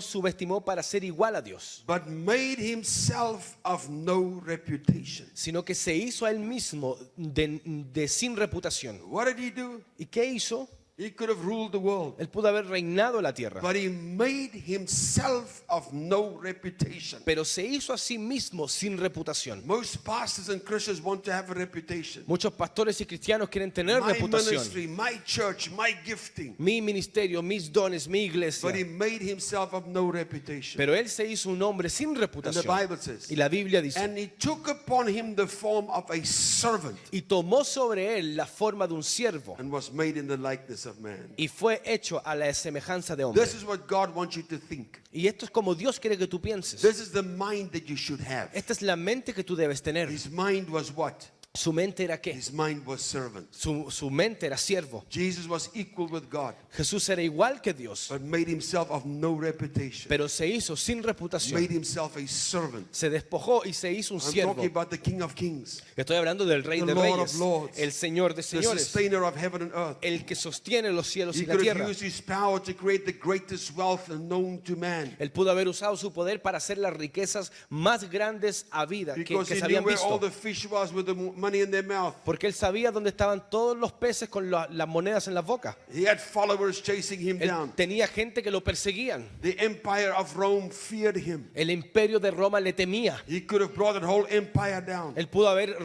subestimó para ser igual a Dios, but made himself of no reputation. sino que se hizo a él mismo de sin reputación. What did he do? ¿Y qué hizo? He could have ruled the world, Él pudo haber reinado la tierra, but he made himself of no reputation. pero se hizo a sí mismo sin reputación. Most pastors and Christians want to have a reputation. Muchos pastores y cristianos quieren tener My reputación. ministry, my church, my gifting. Mi ministerio, mis dones, mi iglesia. But he made himself of no reputation. Pero él se hizo un hombre sin And the reputación. Bible says, Y la Biblia dice, and he took upon him the form of a servant, y tomó sobre él la forma de un siervo, and was made in the likeness of man. y fue hecho a la semejanza de hombre. This is what God wants you to think. Y esto es como Dios quiere que tú pienses. This is the mind that you should have. Esta es la mente que tú debes tener. His mind was what? Su mente era qué? His mind was servant. Su mente era siervo. Jesus was equal with God, Jesús era igual que Dios, but made himself of no reputation. pero se hizo sin reputación. Made himself a servant. Se despojó y se hizo un I'm siervo. talking about the King of Kings, Estoy hablando del Rey the de Lord Reyes, of Lords, el Señor de the señores, sustainer of heaven and earth. el que sostiene los cielos He y la could have tierra. used his power to create the greatest wealth known to man, Él pudo haber usado su poder para hacer las riquezas más grandes a vida que because se he knew habían where all visto. the fish was, where the money in their mouth. Porque él sabía dónde estaban todos los peces con las monedas en las bocas. He had followers chasing him Él down. tenía gente que lo perseguían. The empire of Rome feared him. El imperio de Roma le temía. He could have brought the whole empire down. Él pudo haber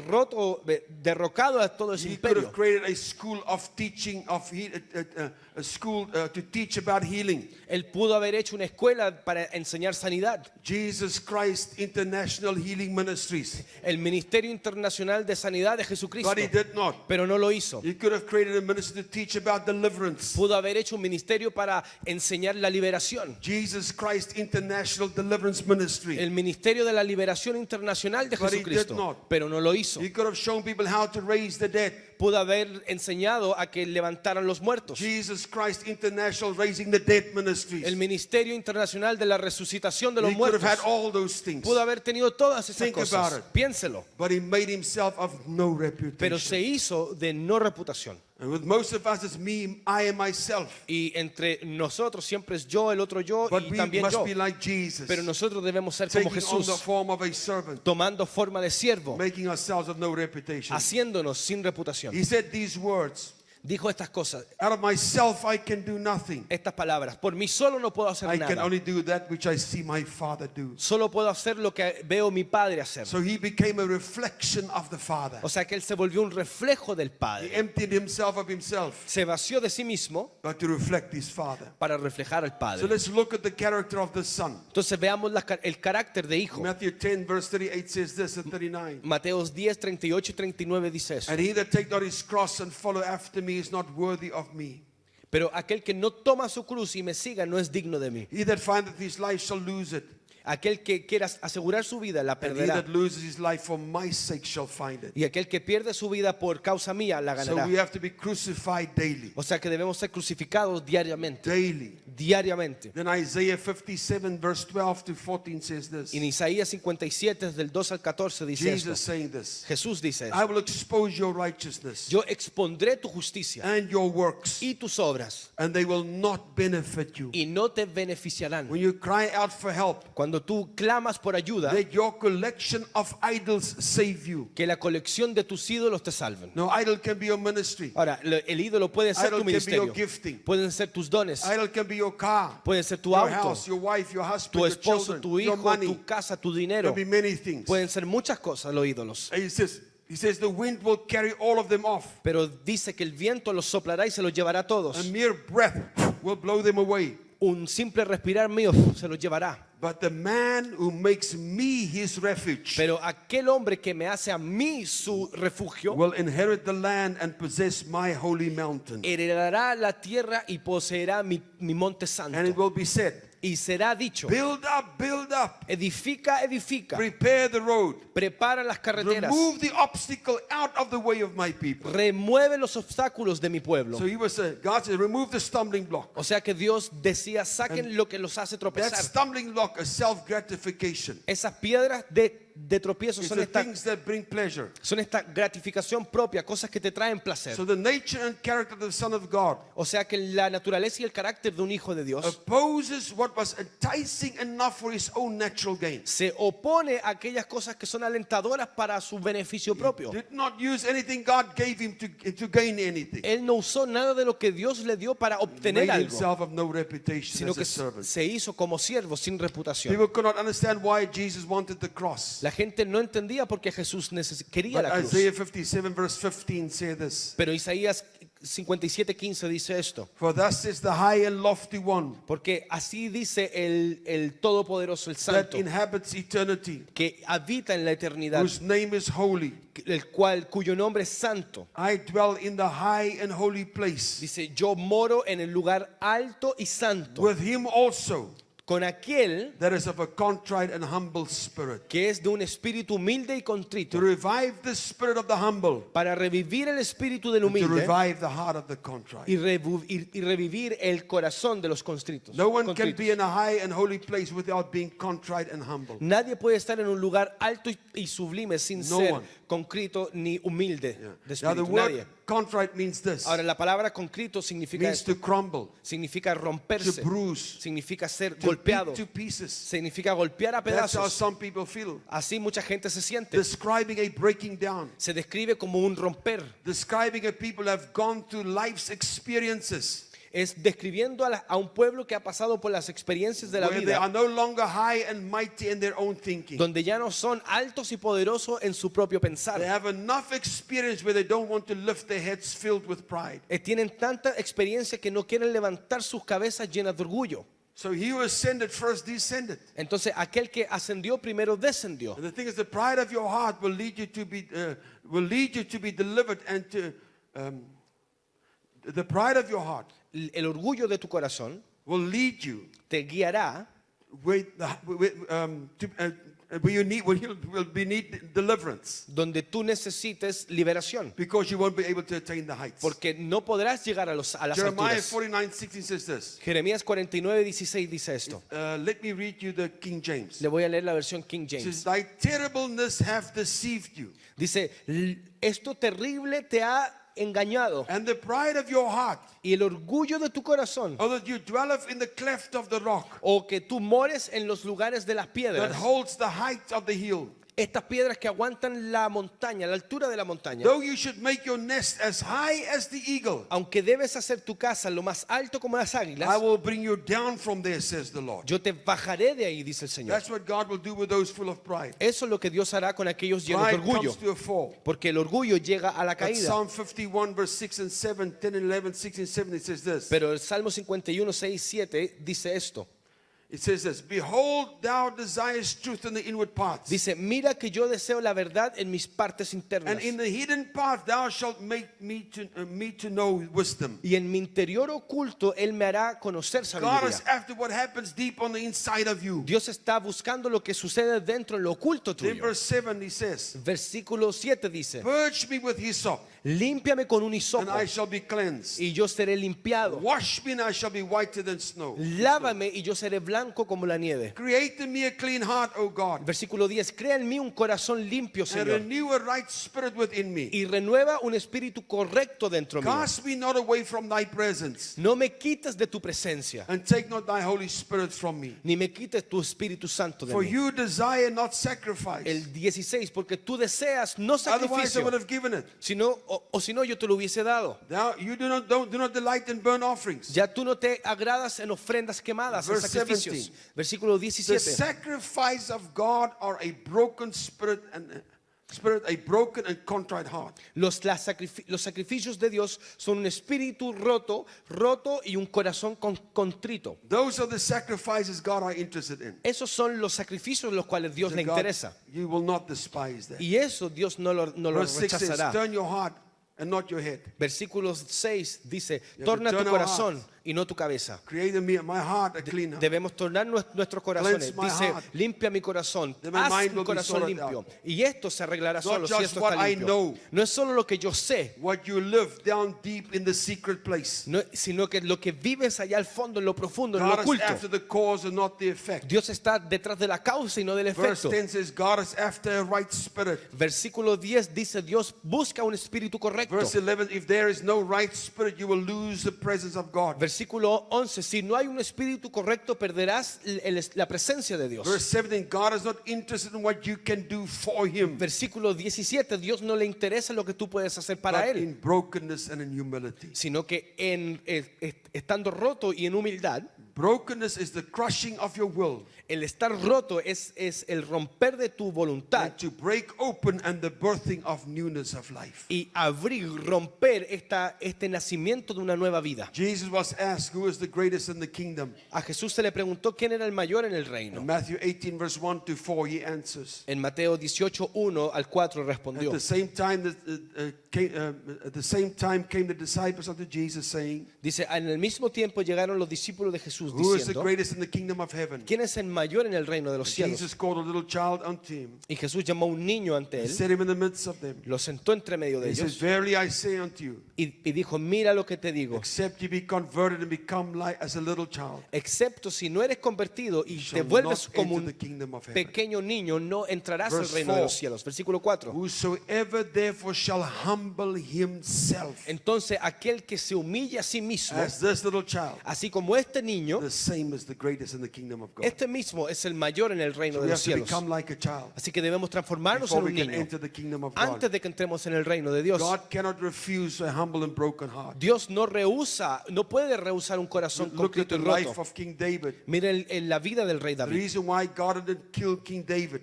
derrocado a todo ese He could have imperio. created a school of teaching, a school to teach about healing. Él pudo haber hecho una escuela para enseñar sanidad. Jesus Christ International Healing Ministries. El Ministerio Internacional de Sanidad de Jesucristo. But he did not. Pero no lo hizo. He could have created a ministry to teach about deliverance. Pudo haber hecho un ministerio para enseñar la liberación. Jesus Christ International Deliverance Ministry. El Ministerio de la Liberación Internacional de But he did Jesucristo. not. Pero no lo hizo. He could have shown people how to raise the dead. Pudo haber enseñado a que levantaran los muertos. Jesus Christ International Raising the Dead Ministries. El Ministerio Internacional de la Resucitación de los He could muertos. have had all those things. Pudo haber tenido todas esas Think about cosas. it. Piénselo. But he made himself of no Pero reputation. se hizo de no reputación. And with most of us, it's me, I and myself. Y entre nosotros siempre es yo, el otro yo But y we también must yo. be like Jesus, Pero nosotros debemos ser como taking on the Jesús, form of a servant, tomando forma de siervo, making ourselves of no reputation. haciéndonos sin reputación. He said these words, Dijo estas cosas, out of myself I can do nothing. estas palabras. Por mí solo no puedo hacer I can nada. only do that which I see my Father do. Solo puedo hacer lo que veo mi Padre hacer. So he became a reflection of the Father. O sea que él se volvió un reflejo del He Padre. emptied himself of himself, Se vació de sí mismo but to reflect his Father. para reflejar al So Padre. let's look at the character of the Son. Entonces veamos el carácter de hijo. Matthew 10 verse 38 says this and 39. Mateos 10, 38 y 39 dice eso. And he that take not his cross and follow after me is not worthy of me. Pero aquel que no toma su cruz y me siga no es digno de mí. He that findeth his life shall lose it. Aquel que quiera asegurar su vida la And he perderá. that loses his life for my sake shall find it. Y aquel que pierde su vida por causa mía la So ganará. we have to be crucified daily. O sea que debemos ser crucificados diariamente. Daily. Diariamente. Then Isaiah 57 verse 12 to 14 says this. En Isaías 57 del 2 al 14 dice esto. Jesus saying this. Jesús dice I esto. will expose your righteousness Yo expondré tu justicia and your works, y tus obras and they will not benefit you. y no te beneficiarán. When you cry out for help, Cuando tú clamas por ayuda, let your collection of idols save you. que la colección de tus ídolos te salven. No, idol can be your ministry. Ahora, el ídolo puede ser Idol tu can be ministerio, your gifting. pueden ser tus dones, Idol can be your car, pueden ser tu your auto, house, your wife, your husband, tu your esposo, children, tu your hijo, money. tu casa, tu Can dinero. be many things. Pueden ser muchas cosas los ídolos. He says the wind will carry all of them off. Pero dice que el viento los soplará y se los llevará a A todos. mere breath will blow them away. Un simple respirar mío se los llevará. But the man who makes me his refuge Pero aquel hombre que me hace a mí su refugio, will inherit the land and possess my holy mountain. heredará la tierra y poseerá mi monte And it santo. will be said, Y será dicho, build up, edifica, edifica, prepare the road, prepara las carreteras, remove the obstacle out of the way of my people. remueve los obstáculos de mi pueblo. So he was saying, God said, remove the stumbling block. O sea que Dios decía, saquen lo que los hace That tropezar. stumbling block is self-gratification. Esas piedras de tropiezo It's son the esta, things that bring pleasure. son esta gratificación propia, cosas que te traen placer. So the nature and character of the Son of God O sea que la naturaleza y el carácter de un hijo de Dios opposes what was enticing enough for his own natural gain. se opone a aquellas cosas que son alentadoras para su beneficio propio. Did not use anything God gave him to gain anything. Él no usó nada de lo que Dios le dio para obtener Made algo, himself of no reputation sino as que a servant. se hizo como siervo sin reputación. People could not understand why Jesus wanted the cross. La gente no entendía por qué Jesús quería But la cruz. Isaiah 57 verse 15 say this. Pero Isaías 57:15 dice esto. For thus is the high and lofty one Porque así dice el Todopoderoso, el that Santo, inhabits eternity, que habita en la eternidad, whose name is holy. cuyo nombre es santo. I dwell in the high and holy place. Dice, yo moro en el lugar alto y santo, With him also con aquel that is of a contrite and humble spirit. que es de un espíritu humilde y To contrito, revive the spirit of the humble. para revivir el espíritu del And to humilde revive the heart of the contrite. y revivir el corazón de los constritos. No one can contritos. be in a high and holy place without being contrite and humble. Nadie puede estar en un lugar alto y sublime sin No ser one. contrito ni humilde de Now the espíritu. word Nadie. contrite means this. Ahora, la palabra contrito significa Means esto. to crumble, Significa to romperse. bruise, Significa ser to golpeado. beat to pieces. Significa golpear a That's how pedazos. some people feel. Así mucha gente se siente. Describing a breaking down. Se describe como un romper. Describing a people who have gone through life's experiences Es describiendo a un pueblo que ha pasado por las experiencias de la where they are vida, no longer high and mighty in their own thinking. donde ya no son altos y poderosos en su propio They pensar. have enough experience where they don't want to lift their heads filled with pride. Tienen tanta experiencia que no quieren levantar sus cabezas llenas de orgullo. So he who ascended first descended. Entonces aquel que ascendió primero descendió. And the thing is, the pride of your heart will lead you to be delivered and to the pride of your heart El orgullo de tu corazón will lead you te guiará where you need deliverance, donde tú necesites liberación, because you won't be able to attain the heights. porque no podrás llegar a las Jeremiah alturas. 49:16 says this. Jeremías 49:16 dice esto. Let me read you the King James. Le voy a leer la versión King It says, James. thy terribleness have deceived you, Dice, esto terrible te ha engañado, and the pride of your heart, y el orgullo de tu corazón, or that you dwelleth in the cleft of the rock, o que tú mores en los lugares de las that piedras, holds the height of the hill. estas piedras que aguantan la montaña, la altura de la montaña. Though you should make your nest as high as the eagle, Aunque debes hacer tu casa lo más alto como las I águilas, will bring you down from there, says the Lord. yo te bajaré de ahí, dice el Señor. That's what God will do with those full of pride. Eso es lo que Dios hará con aquellos llenos de Pride orgullo, comes to a fall. porque el orgullo llega a la But caída. Psalm 51 verse 6 and 7, 10 and 11, 16 and 17 says this. Pero el Salmo 51, 6, 7 dice esto. It says this. Behold, thou desirest truth in the inward parts, Dice, mira que yo deseo la verdad en mis partes internas, and in the hidden part thou shalt make me to know wisdom. y en mi interior oculto Él me hará conocer God sabiduría. is after what happens deep on the inside of you. Dios está buscando lo que sucede dentro en lo oculto Then tuyo. verse 7 he says, Versículo 7 dice, purge me with hyssop, límpiame con un and hisopo I shall be cleansed. y yo seré limpiado. Wash me, and I shall be whiter than snow. Lávame y yo seré blanco como la nieve. Create in me a clean heart, O God, Versículo 10, crea en mí un corazón limpio, and Señor, renew a right spirit within me. y renueva un espíritu correcto dentro mío. Cast me not away from thy presence, No me quites de tu presencia, and take not thy Holy Spirit from me. ni me quites tu Espíritu Santo de For mí. you desire not sacrifice, El 16, porque tú deseas no otherwise I sacrificio, would have given it. sino, o si no yo te lo hubiese dado. You do not delight in burnt offerings. Ya tú no te agradas en ofrendas quemadas, en Verse sacrificios. 17. Versículo The 17. sacrifice of God are a broken spirit and a broken and contrite heart. Los sacrificios de Dios son un espíritu roto y un corazón contrito. Those are the sacrifices God are interested in. Esos son los sacrificios los cuales Dios le God, interesa. you will not despise that. Y eso Dios no lo Verse 6 says, rechazará. turn your heart and not your head. Versículo 6 dice, to torna tu turn our corazón hearts. y no tu cabeza. Create in me my heart a clean heart. Debemos tornar nuestros corazones. Cleanse my Dice, heart. limpia mi corazón, Then my haz mind mi will be corazón sorted limpio. out. Y esto se arreglará solo si just esto what está I limpio. know. No es solo lo que yo sé, What you live down deep in the secret place. sino que lo que vives allá al fondo, en lo profundo, en lo God is oculto. after the cause and not the effect. Dios está detrás de la causa y no del Verse efecto. 10 says, God is after a right spirit. Versículo 10 dice, Dios busca un espíritu correcto. Verse 11, if there is no right spirit, you will lose the presence of God. Versículo 11, si no hay un espíritu correcto, perderás la presencia de Dios. Verse 17, God is not interested in what you can do for Him, Versículo 17, Dios no le interesa lo que tú puedes hacer para but Él, in brokenness and in humility. sino que estando roto y en humildad. Brokenness is the crushing of your will, El estar roto es el romper de tu voluntad and to break open and the birthing of newness of life. y abrir, romper este nacimiento de una nueva vida. Jesus was asked, who is the greatest in the kingdom? A Jesús se le preguntó quién era el mayor en el reino. In Matthew 18 verse 1 to 4, he answers. En Mateo 18, 1 al 4 respondió. At the same time came the disciples unto Jesus, saying, Dice, en el mismo tiempo llegaron los discípulos de Jesús Jesús Who is the diciendo, greatest in the kingdom of heaven? ¿quién es el mayor en el reino de los cielos? Jesus called a little child unto him, Y Jesús llamó a un niño ante and él, set him in the midst of them. lo sentó entre medio de He says, ellos verily I say unto you, y dijo, mira lo que te digo, except you be converted and become like as a little child, excepto si no eres convertido y shall te vuelves not como enter un the kingdom of heaven. pequeño niño, no entrarás al Verse reino de los 4. cielos. Versículo 4. Whosoever therefore shall humble himself Entonces aquel que se humilla a sí mismo, as this little child, así como este niño, the same is the greatest in the kingdom of God. este mismo es el mayor en el reino So de we los have to cielos. become like a child Así que debemos transformarnos en before un we can niño enter the kingdom of God. antes de que entremos en el reino de Dios. God cannot refuse a humble and broken heart. Dios no puede rehusar un corazón Look at contrito the y life roto. of King David. Miren en la vida del rey The David. reason why God didn't kill King David,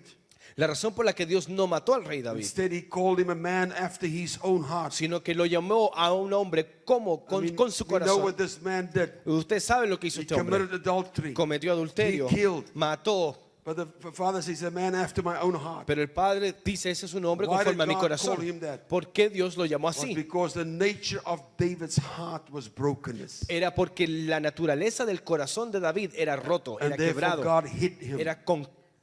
La razón por la que Dios no mató al rey David, instead he called him a man after his own heart. sino que lo llamó a un hombre como I mean, con su we know what corazón. this man did. Usted sabe lo que hizo He este hombre. committed adultery. Cometió adulterio, He killed. mató. But the father says, a man after my own heart. Pero el padre dice, ese es un hombre Why conforme a did mi God corazón. call him that? ¿Por qué Dios lo llamó Was así? because the nature of David's heart was brokenness. Era porque la naturaleza del corazón de David era roto, And era therefore quebrado, God hid him era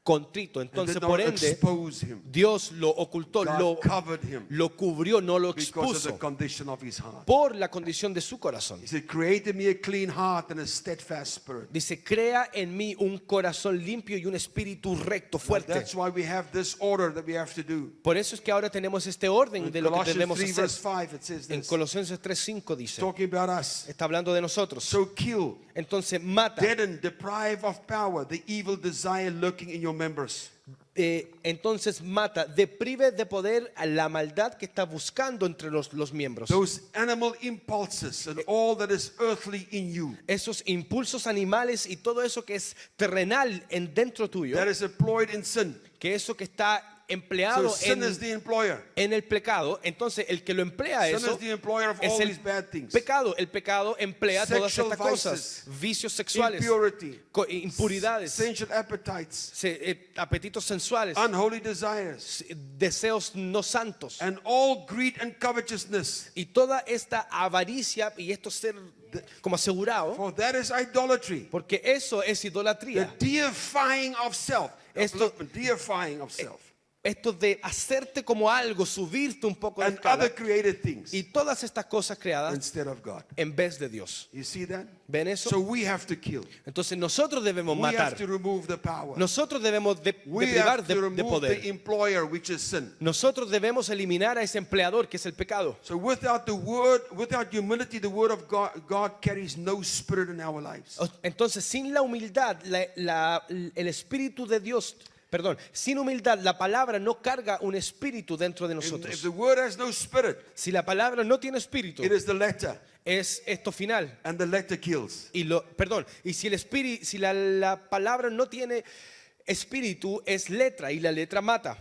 contrito. and Entonces, did por not ende, expose him. Dios lo ocultó, God covered him lo cubrió, no lo because of the expuso condition of his heart. por la condición de su corazón. He said, create in me a clean heart and a steadfast spirit. Dice, crea en mí un corazón limpio y un espíritu recto, fuerte. That's why we have this order that we have to do. Por eso es que ahora tenemos este orden In de lo que Colossians debemos 3 hacer. verse 5 it says En this. Colosenses 3:5 dice, Talking about us. está hablando de nosotros. So kill, Entonces mata, deaden, deprive of power the evil desire lurking in your members. entonces mata, deprive de poder a la maldad que está buscando entre los miembros. Those animal impulses and all that is earthly in you. Esos impulsos animales y todo eso que es terrenal dentro tuyo, That is employed in sin. que eso que está So empleado sin is the employer. en el pecado, entonces el que lo emplea Sin eso is the employer of es all el these bad things. pecado. El pecado emplea todas Sexual estas cosas, vices, vicios sexuales, Impurity, impuridades, sensual appetites, apetitos sensuales, unholy desires, deseos no santos and all greed and covetousness. y toda esta avaricia y esto ser como asegurado, For that is idolatry. porque eso es The idolatría. deifying of self. Esto- Deifying of self. Esto de hacerte como algo, subirte un poco de And escala, other created things y todas estas cosas creadas instead of God. en vez de Dios. You see that? ¿Ven eso? So we have to kill. Entonces nosotros debemos We have matar. to remove the power. Nosotros debemos We deprivar have to de remove the poder. employer, which is sin. Nosotros debemos eliminar a ese empleador que es el pecado. So without the word, without humility, the word of God carries no spirit in our lives. Entonces, sin la humildad, el Espíritu de Dios, perdón, sin humildad, la palabra no carga un espíritu dentro de And if nosotros. the word has no spirit, Si la palabra no tiene espíritu, it is the letter, es esto final. and the letter kills. Y si el espíritu, si la palabra no tiene espíritu, es letra y la letra mata.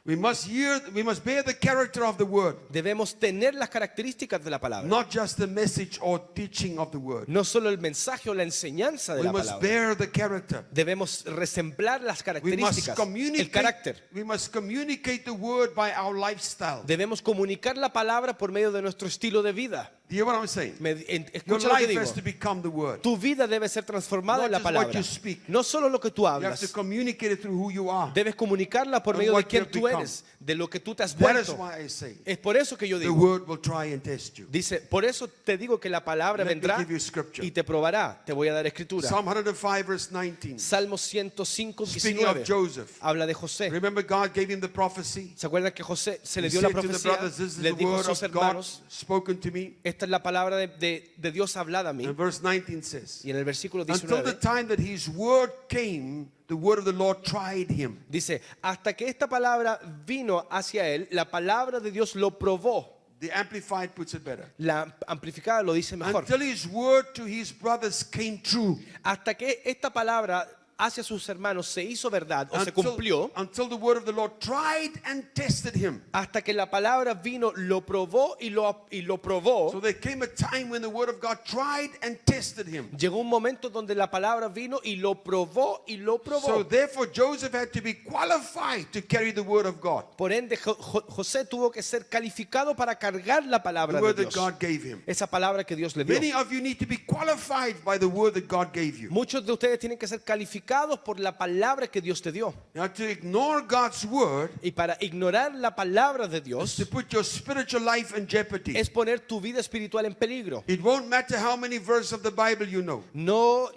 We must bear the character of the word, Debemos tener las características de la palabra, not just the message or teaching of the word. no solo el mensaje o la enseñanza de We la must palabra. bear the character. Debemos resemblar las We must características, el carácter. communicate the word by our lifestyle. Debemos comunicar la palabra por medio de nuestro estilo de vida. Do you hear what I'm saying? Your Escucha lo que life digo. has to become the word. Tu vida debe ser transformada Not en la just what palabra. you speak. No solo lo que tú You have to hablas. communicate it through who you are. Debes comunicarla por And medio de what you quién have tú become. eres, de lo que tú te has That is vuelto. why I say Es por eso que yo the digo. word will try and test you. Dice, por eso te digo que la palabra Let me vendrá give you scripture. y te probará. Te voy a dar escritura. Psalm 105 verse 19. Salmo 105, Speaking of 19. Joseph. Habla de José. Remember God gave him the prophecy. ¿Se acuerdan que José se le He dio la said to the profecía? brothers, this is Le the dijo a word sus of God hermanos, spoken to me. esta es la palabra de Dios hablada a mí. And verse 19 says, Y en el versículo until the 19 time that his word came, the word of the Lord tried him. dice, hasta que esta palabra vino hacia él, la palabra de Dios lo probó. The Amplified puts it better. La amplificada lo dice mejor. Until his word to his brothers came true. Hasta que esta palabra hacia sus hermanos se hizo verdad o se until, cumplió until the word of the Lord tried and tested him. hasta que la palabra vino, lo probó y lo probó. So there came a time when the word of God tried and tested him. Llegó un momento donde la palabra vino y lo probó y lo probó. So therefore Joseph had to be qualified to carry the word of God, Por ende, José tuvo que ser calificado para cargar la the palabra de word that Dios. God gave him. Esa palabra que Dios le dio. Many of you need to be qualified by the word that God gave you. Muchos de ustedes tienen que ser calificados por la palabra que Dios te dio. Now to ignore God's word Y para ignorar la palabra de Dios to put your spiritual life in jeopardy. es poner tu vida espiritual en peligro. It won't matter how many verses of the Bible you know, No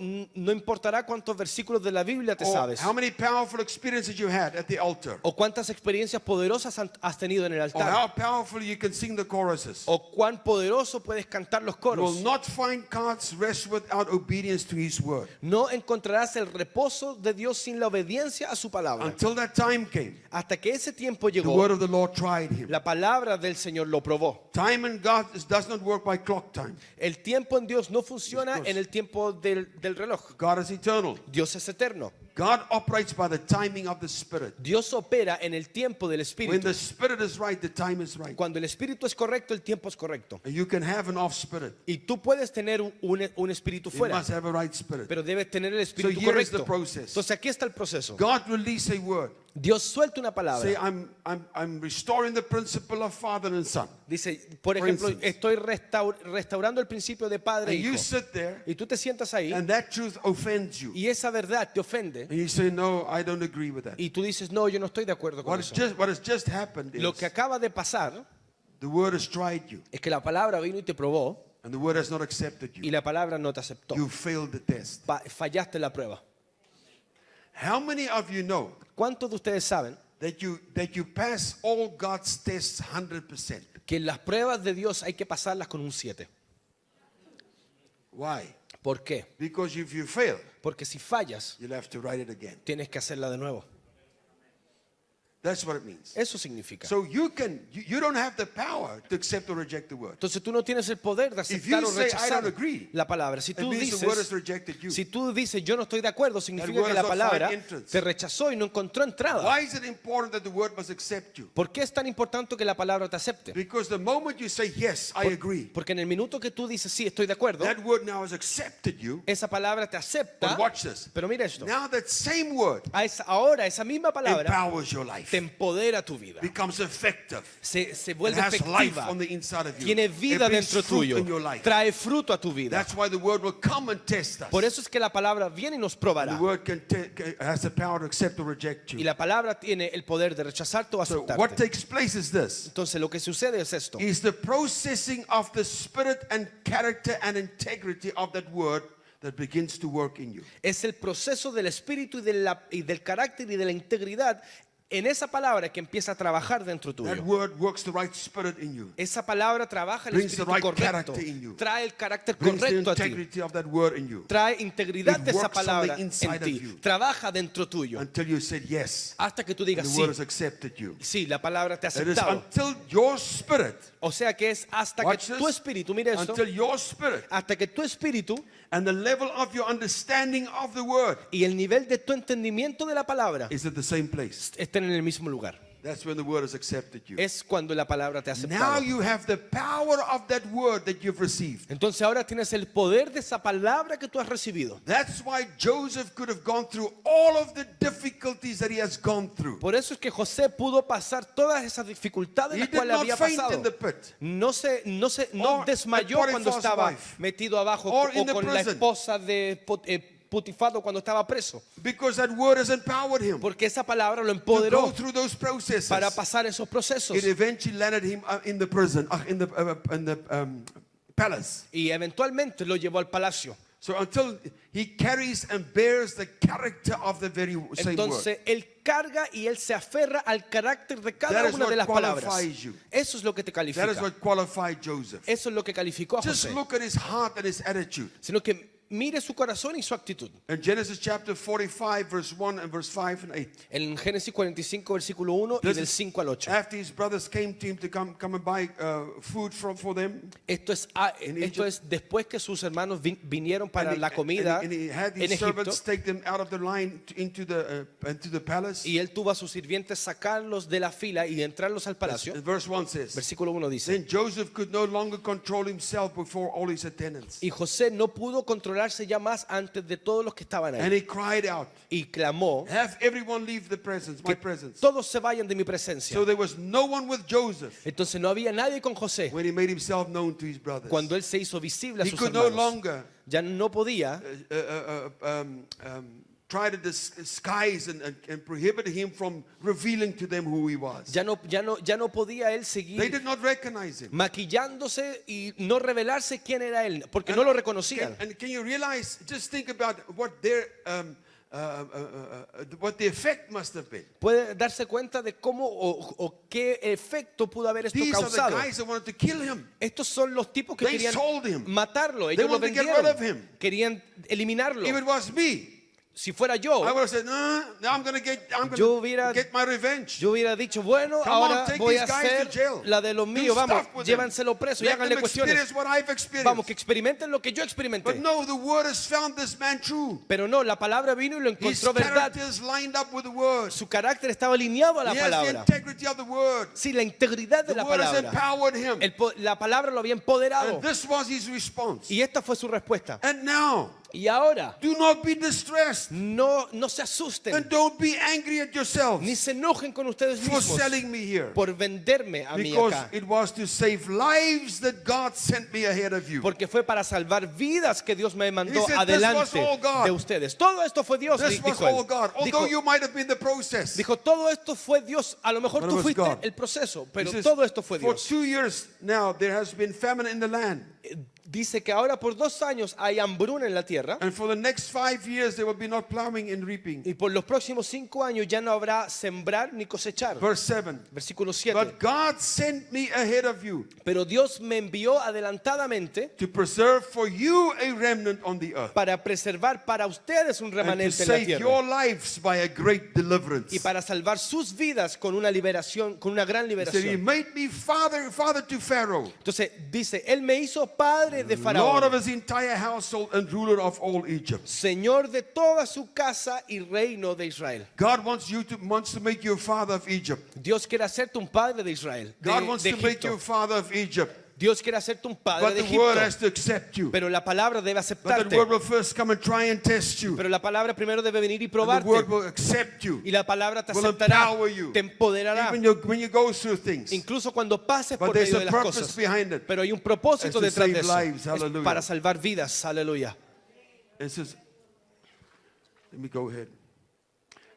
importará cuántos versículos de la Biblia te or sabes, how many powerful experiences you had at the altar, o cuántas experiencias poderosas has tenido en el or altar, how powerful you can sing the choruses. o cuán poderoso puedes cantar los You coros. will not find God's rest without obedience to his word. No encontrarás el reposo de Dios sin la obediencia a su palabra. Until that time came, Hasta que ese tiempo the llegó, word of the Lord tried him. la palabra del Señor lo probó. Time in God does not work by clock time. El tiempo en Dios no funciona Of course. en el tiempo del reloj. God is eternal. Dios es eterno. God operates by the timing of the Spirit. Dios opera en el tiempo del When Espíritu. the Spirit is right, the time is right. Cuando el Espíritu es correcto, el tiempo es correcto. And you can have an off spirit. Y tú puedes tener un espíritu You fuera, must have a right spirit. pero debes tener el espíritu So here is the correcto. process. Entonces aquí está el proceso. God release a word. Dios suelta una Say, palabra. I'm restoring the principle of father and son. Dice, por For ejemplo, instance. estoy restaurando el principio de padre e And you hijo. sit there, Y tú te sientas ahí and that truth offends you. y esa verdad te ofende. And you say, no, I don't agree with that. Y tú dices, no, yo no estoy de acuerdo con eso. What has just happened Lo is que acaba de pasar the word has tried you, es que la palabra vino y te probó and the word has not accepted y you. la palabra no te aceptó. You failed the test. Fallaste la prueba. How many of you know ¿Cuántos de ustedes saben that you pass all God's tests 100%? que las pruebas de Dios hay que pasarlas con un 7? Why? ¿Por qué? Because if you fail, Porque si fallas, you'll have to write it again. tienes que hacerla de nuevo. That's what it means. Eso significa. So you don't have the power to accept or reject the word. Entonces tú no tienes el poder de aceptar you o say, "I rechazar don't agree", la palabra. Si It tú means the word has dices, rejected you. si tú dices yo no estoy de acuerdo, significa word que has la not palabra found entrance. te rechazó y no encontró entrada. Why is it important that the word must accept you? ¿Por qué es tan importante que la palabra te acepte? Because the moment you say, yes, I agree, Porque en el minuto que tú dices sí, estoy de acuerdo, that word now has accepted you. esa palabra te acepta. But watch this. Pero mira esto. Now that same word Ahora esa misma palabra empowers your life, te empodera tu vida. becomes effective. Se It vuelve has life efectiva. on the inside of you. Tiene It vida brings dentro fruit tuyo. in your life. Trae fruto a tu vida. That's why the word will come and test us. Por eso es que la palabra viene y nos The probará. word has the power to accept or reject Y you. la palabra tiene el poder de rechazarte o So what aceptarte. takes place is this. Entonces lo que sucede es esto. Is the processing of the spirit and character and integrity of that word that begins to work in you. Es el proceso del espíritu y del carácter y de la integridad en esa palabra que empieza a trabajar dentro That tuyo. word works the right spirit in you. Esa palabra trabaja el Brings the espíritu right correcto. character in you. Trae el carácter Brings the correcto a ti. integrity of that word in you. Trae integridad It de esa works on the palabra inside en of ti. you. Trabaja dentro tuyo. Until you said yes. Hasta que tú And digas the sí. word has accepted you. Sí, la palabra te ha It is aceptado. until your spirit, O sea que es hasta que watch tu this, espíritu, mire esto, until your spirit hasta que tu espíritu and the level of your understanding of the word y el nivel de tu entendimiento de la palabra is at the same place. estén en el mismo lugar. That's when the word has accepted you. Es cuando la palabra te ha Now aceptado. you have the power of that word that you've received. Entonces ahora tienes el poder de esa palabra que tú has recibido. That's why Joseph could have gone through all of the difficulties that he has gone through. Por eso es que José pudo pasar todas esas dificultades He las did cuales not había faint pasado. in the pit. No Or desmayó at cuando Potiphar's estaba wife. metido abajo Or o in the con la prison. esposa de Putifado cuando estaba preso. Because that word has empowered him Porque esa palabra lo to go empoderó through those processes. para pasar esos procesos. It eventually landed him in the prison, in the palace. Y eventualmente lo llevó al palacio. So until he carries and bears the character of the very same word. Entonces él carga y él se aferra al carácter de cada That is una de what las palabras. qualifies you. Eso es lo que te califica. That is what qualified Joseph. Eso es lo que calificó a Just José. look at his heart and his attitude. Sino que mire su corazón y su actitud. In Genesis chapter 45, verse 1 and verse 5 and 8. En Génesis 45, versículo 1 y This del is 5 al 8. After his brothers came to him to come and buy food for them. Esto es después que sus hermanos vinieron para la And comida he had en his Egipto. servants take them out of the line into the palace. Y él tuvo a sus sirvientes sacarlos de la fila y entrarlos al palacio. And verse 1 says, Versículo 1 dice: then Joseph could no longer control himself before all his attendants. y José no pudo controlarse ya más antes de todos los que estaban And ahí. he cried out, Y clamó: have everyone leave the presence, my presence. todos se vayan de mi presencia. So there was no one with Joseph Entonces no había nadie con José when he made himself known to his brothers. cuando él se hizo visible a He sus could no hermanos. longer Ya no podía try to disguise and prohibit him from revealing to them who he was. ya no podía él They seguir did not recognize him. maquillándose y no revelarse quién era él, porque no lo reconocían. And can you realize, just think about what their what the effect must have been. Puede darse cuenta de cómo o qué efecto pudo haber esto These are the causado. guys that wanted to kill him. Estos son los tipos que They querían sold him. matarlo. They Ellos lo wanted to get rid of vendieron. him. Querían eliminarlo. If it was me, Si fuera yo, I would have said, no, I'm going to Yo hubiera- get my revenge. yo hubiera dicho, bueno, Come on, ahora take voy these a guys to hacer jail. la de los Do míos. Vamos, stuff with them. llévanselo preso y Let háganle them cuestiones. experience what I've experienced. Vamos, que experimenten lo que yo But experimenté. no, the word has found this man true. Pero no, la palabra vino y lo His encontró verdad. character is lined up with the word. Su carácter estaba alineado a la He has the palabra. integrity of the word. Sí, la integridad de The la word has palabra. empowered him. La palabra lo había empoderado. And this was his response. Y esta fue su respuesta. And now, Y ahora, do not be distressed. no se asusten, And don't be angry at yourselves ni se enojen con ustedes for mismos selling me here. por venderme a mí Because acá. it was to save lives that God sent me ahead of you. Porque fue para salvar vidas que Dios me mandó He said, adelante "This was all God." de ustedes. Todo esto fue Dios, This was dijo él. all God. Although Dijo, you might have been the process. dijo, todo esto fue Dios. A lo mejor But it tú was fuiste God. el proceso, He pero says, todo esto fue for Dios. 2 years now there has been famine in the land. Dice que ahora por 2 años hay hambruna en la tierra. And for the next 5 years there will be not plowing and reaping. Y por los próximos 5 años ya no habrá sembrar ni cosechar. Verse 7. Versículo 7. But God sent me ahead of you Pero Dios me envió adelantadamente to preserve for you a remnant on the earth. para preservar para ustedes un And to remanente en la save tierra. your lives by a great deliverance. Y para salvar sus vidas con una liberación, con una gran He said, He liberación. made me father to Pharaoh, Entonces dice, Él me hizo padre de Lord of Faraón, his entire household and ruler of all Egypt. Señor de toda su casa y reino de Israel. God wants to make you a father of Egypt. Dios quiere hacerte un padre de Israel, God wants de to make you a Egipto. father of Egypt. Dios quiere hacerte un padre But de the word Egipto. has to accept you. Pero la palabra debe But the aceptarte. word will first come and try and test you. Pero la palabra primero debe venir y And the word probarte. will accept you. Y la palabra te will aceptará, empower you. te empoderará. Even when you go through things. Incluso cuando pases But por there's medio de a las purpose cosas. behind it. Pero hay un propósito It's to detrás de save eso. lives. Es Hallelujah. para salvar vidas. Aleluya. It says, let me go ahead.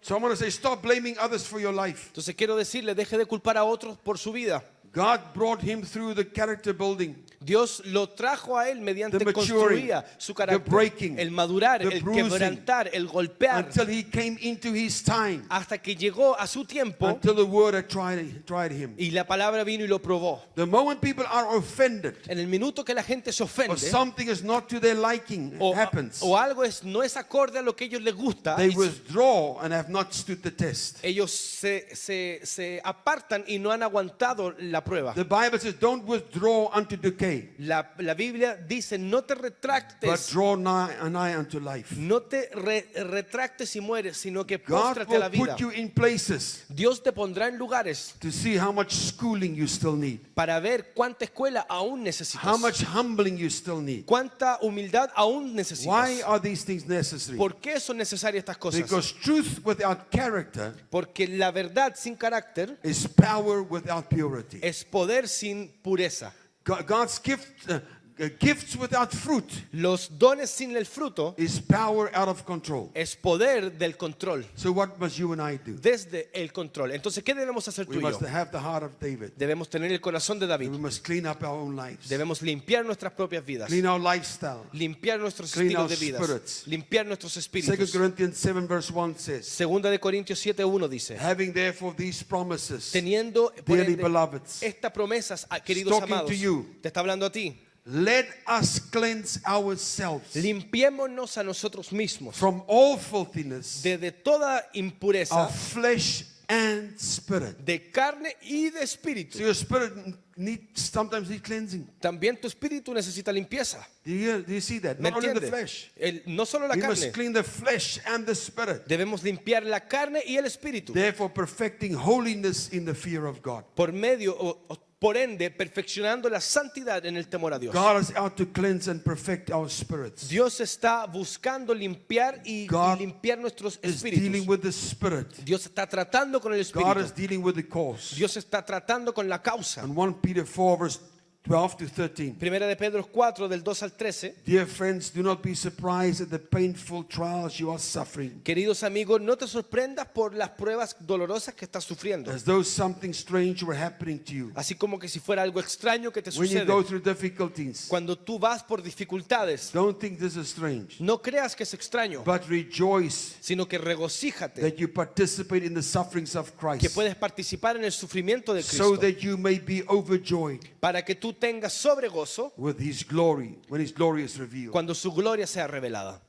So I want to say, stop blaming others for your life. Entonces quiero decirle, deje de culpar a otros por su vida. God brought him through the character building. Dios lo trajo a él mediante The maturing, construía su the carácter, breaking, el madurar, the el bruising, quebrantar, el golpear, Until he came into his time. hasta que llegó a su tiempo Until the word had tried him. y la palabra vino y lo probó. The moment people are offended En el minuto que la gente se or ofende something is not to their liking happens, o algo no es acorde a lo que a ellos les gusta, they withdraw and have not stood the test. ellos se apartan y no han aguantado la prueba. The Bible says, don't withdraw unto decay, La Biblia dice, no te but retractes, draw nigh unto life. no te retractes y mueres, sino que God póstrate a la will vida. put you in places Dios te pondrá en lugares to see how much schooling you still need, para ver cuánta escuela aún necesitas, how much humbling you still need. cuánta humildad aún Why necesitas. are these things necessary? ¿Por qué son necesarias estas cosas? Because truth without character Porque la verdad sin carácter is power without purity. es poder sin pureza. God's gifts without fruit Los dones sin el fruto is power out of control. es poder del control, So what must you and I do? desde el control. Entonces, ¿qué debemos hacer tú We y yo? must have the heart of David. Debemos tener el corazón de David. We must clean up our own lives. Debemos limpiar nuestras propias vidas, Clean our lifestyle. limpiar nuestros Clean estilos our de vida, spirits. limpiar nuestros 2 espíritus. Corinthians 7 verse 1 says, Segunda de Corintios 7:1 dice, having therefore these promises, teniendo por dearly ende beloveds, estas promesas, queridos talking amados, to you. te está hablando a ti. let us cleanse ourselves limpiémonos a nosotros mismos from all filthiness de toda impureza of flesh and spirit. de carne y de espíritu. So your spirit sometimes needs cleansing. También tu espíritu necesita limpieza. Do you see that? ¿Me Not only the entiendes? flesh. No solo la We must carne. clean the flesh and the spirit. Debemos limpiar la carne y el espíritu. Therefore, perfecting holiness in the fear of God. Por ende, perfeccionando la santidad en el temor a Dios. God is out to cleanse and perfect our spirits. Dios está buscando limpiar y limpiar nuestros Is dealing espíritus. with the spirit. Dios está tratando con el God espíritu. is dealing with the cause. Dios está tratando con la causa. And 1 Peter 4 verse 12 to 13. Primera de Pedro 4 del 2 al 13. Dear friends, do not be surprised at the painful trials you are suffering, Queridos amigos, no te sorprendas por las pruebas dolorosas que estás sufriendo. as though something strange were happening to you. Así como que si fuera algo extraño que te When you sucede. go through difficulties, Cuando tú vas por dificultades, don't think this is strange, no creas que es extraño, but rejoice sino que regocíjate that you participate in the sufferings of que Christ, puedes participar en el sufrimiento de so Cristo, that you may be overjoyed para que tú tengas sobregozo with His glory when His glory is revealed. cuando su gloria sea revelada.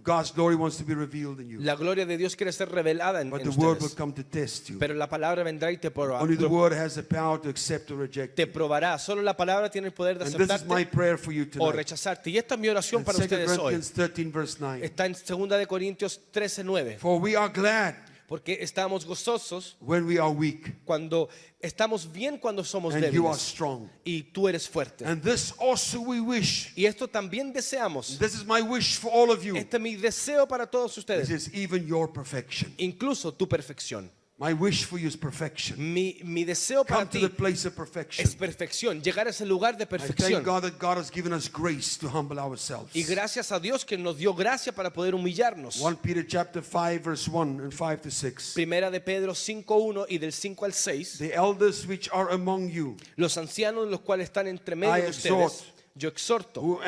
God's glory wants to be revealed in you, La gloria de Dios quiere ser revelada en but the word will ustedes, come to test you. pero la palabra vendrá y te Only the word has the power to accept or reject. probará. Solo la palabra tiene el poder de And this is my aceptarte prayer for you o tonight. rechazarte. Y esta es mi oración In para 2 ustedes hoy. Corinthians 13 verse 9. Está en 2 de Corintios 13:9, For we are glad porque estamos gozosos when we are weak, cuando estamos bien, cuando somos and you are débiles strong. y tú eres fuerte. And this also we wish. Y esto también deseamos. This is my wish for all of you. Este es mi deseo para todos This ustedes, is even your perfection. incluso tu perfección. My wish for you is perfection. Mi deseo para Come to ti the place of perfection. es perfección, llegar a ese lugar de I thank perfección. God that God has given us grace to humble ourselves. Y gracias a Dios que nos dio gracia para poder humillarnos. 1 Peter chapter 5 verse 1 and 5 to 6. Primera de Pedro 5:1 y del 5 al 6. The elders which are among you, Los ancianos, los cuales están entre medio I de ustedes, exhort. yo exhorto,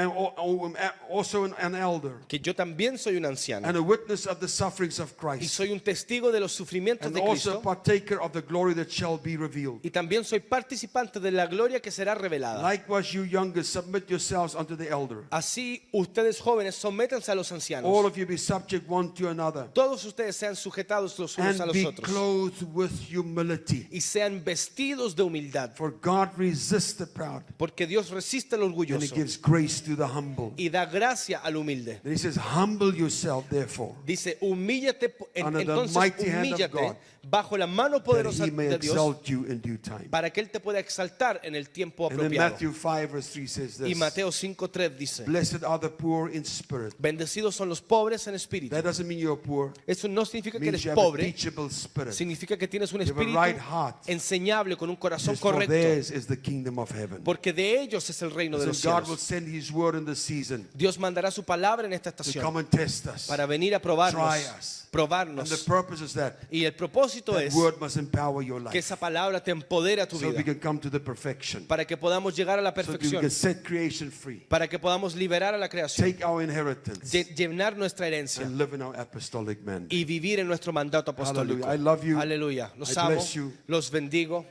also an elder, que yo también soy un anciano and a witness of the sufferings of y Christ, soy un testigo de los sufrimientos and de also Cristo, partaker of the glory that shall be revealed. y también soy participante de la gloria que será revelada. Likewise, you younger, submit yourselves unto the elder. Así ustedes jóvenes sométanse a los All ancianos. of you be subject one to another, Todos ustedes sean sujetados los unos a and los be otros clothed with humility. y sean vestidos de humildad, For God resists the proud, porque Dios resiste al and He orgulloso gives grace to the humble. y da gracia al humilde. Then He says, humble yourself, therefore, Dice, humíllate, Under the entonces mighty hand of humíllate God, bajo la mano that poderosa He may de Dios exalt you in due time. para que Él te pueda exaltar en el tiempo And then apropiado. Matthew 5 verse 3 says Y this, Mateo 5:3 dice, blessed are the poor in spirit. bendecidos son los pobres en espíritu. That doesn't mean you're poor. Eso no significa que It eres means you have a pobre, teachable spirit. significa que tienes un You have a espíritu right heart. enseñable con un It corazón says, for correcto, theirs is the kingdom of heaven. porque de ellos es el reino de los So God will cielos. send His word in the season Dios mandará su palabra en esta to estación come and test us. para venir a probarnos, Try us. And the probarnos. purpose is that Y el propósito that es word must empower your que life, esa palabra te empodere a tu so we vida, can come to the perfection, para que podamos llegar a la so that we perfección, can set creation free, para que podamos liberar a la creación, take our inheritance, llenar nuestra herencia and live in our apostolic mandate. y vivir en nuestro mandato apostólico. Hallelujah. I love you. Aleluya. Los I amo, bless you. los bendigo.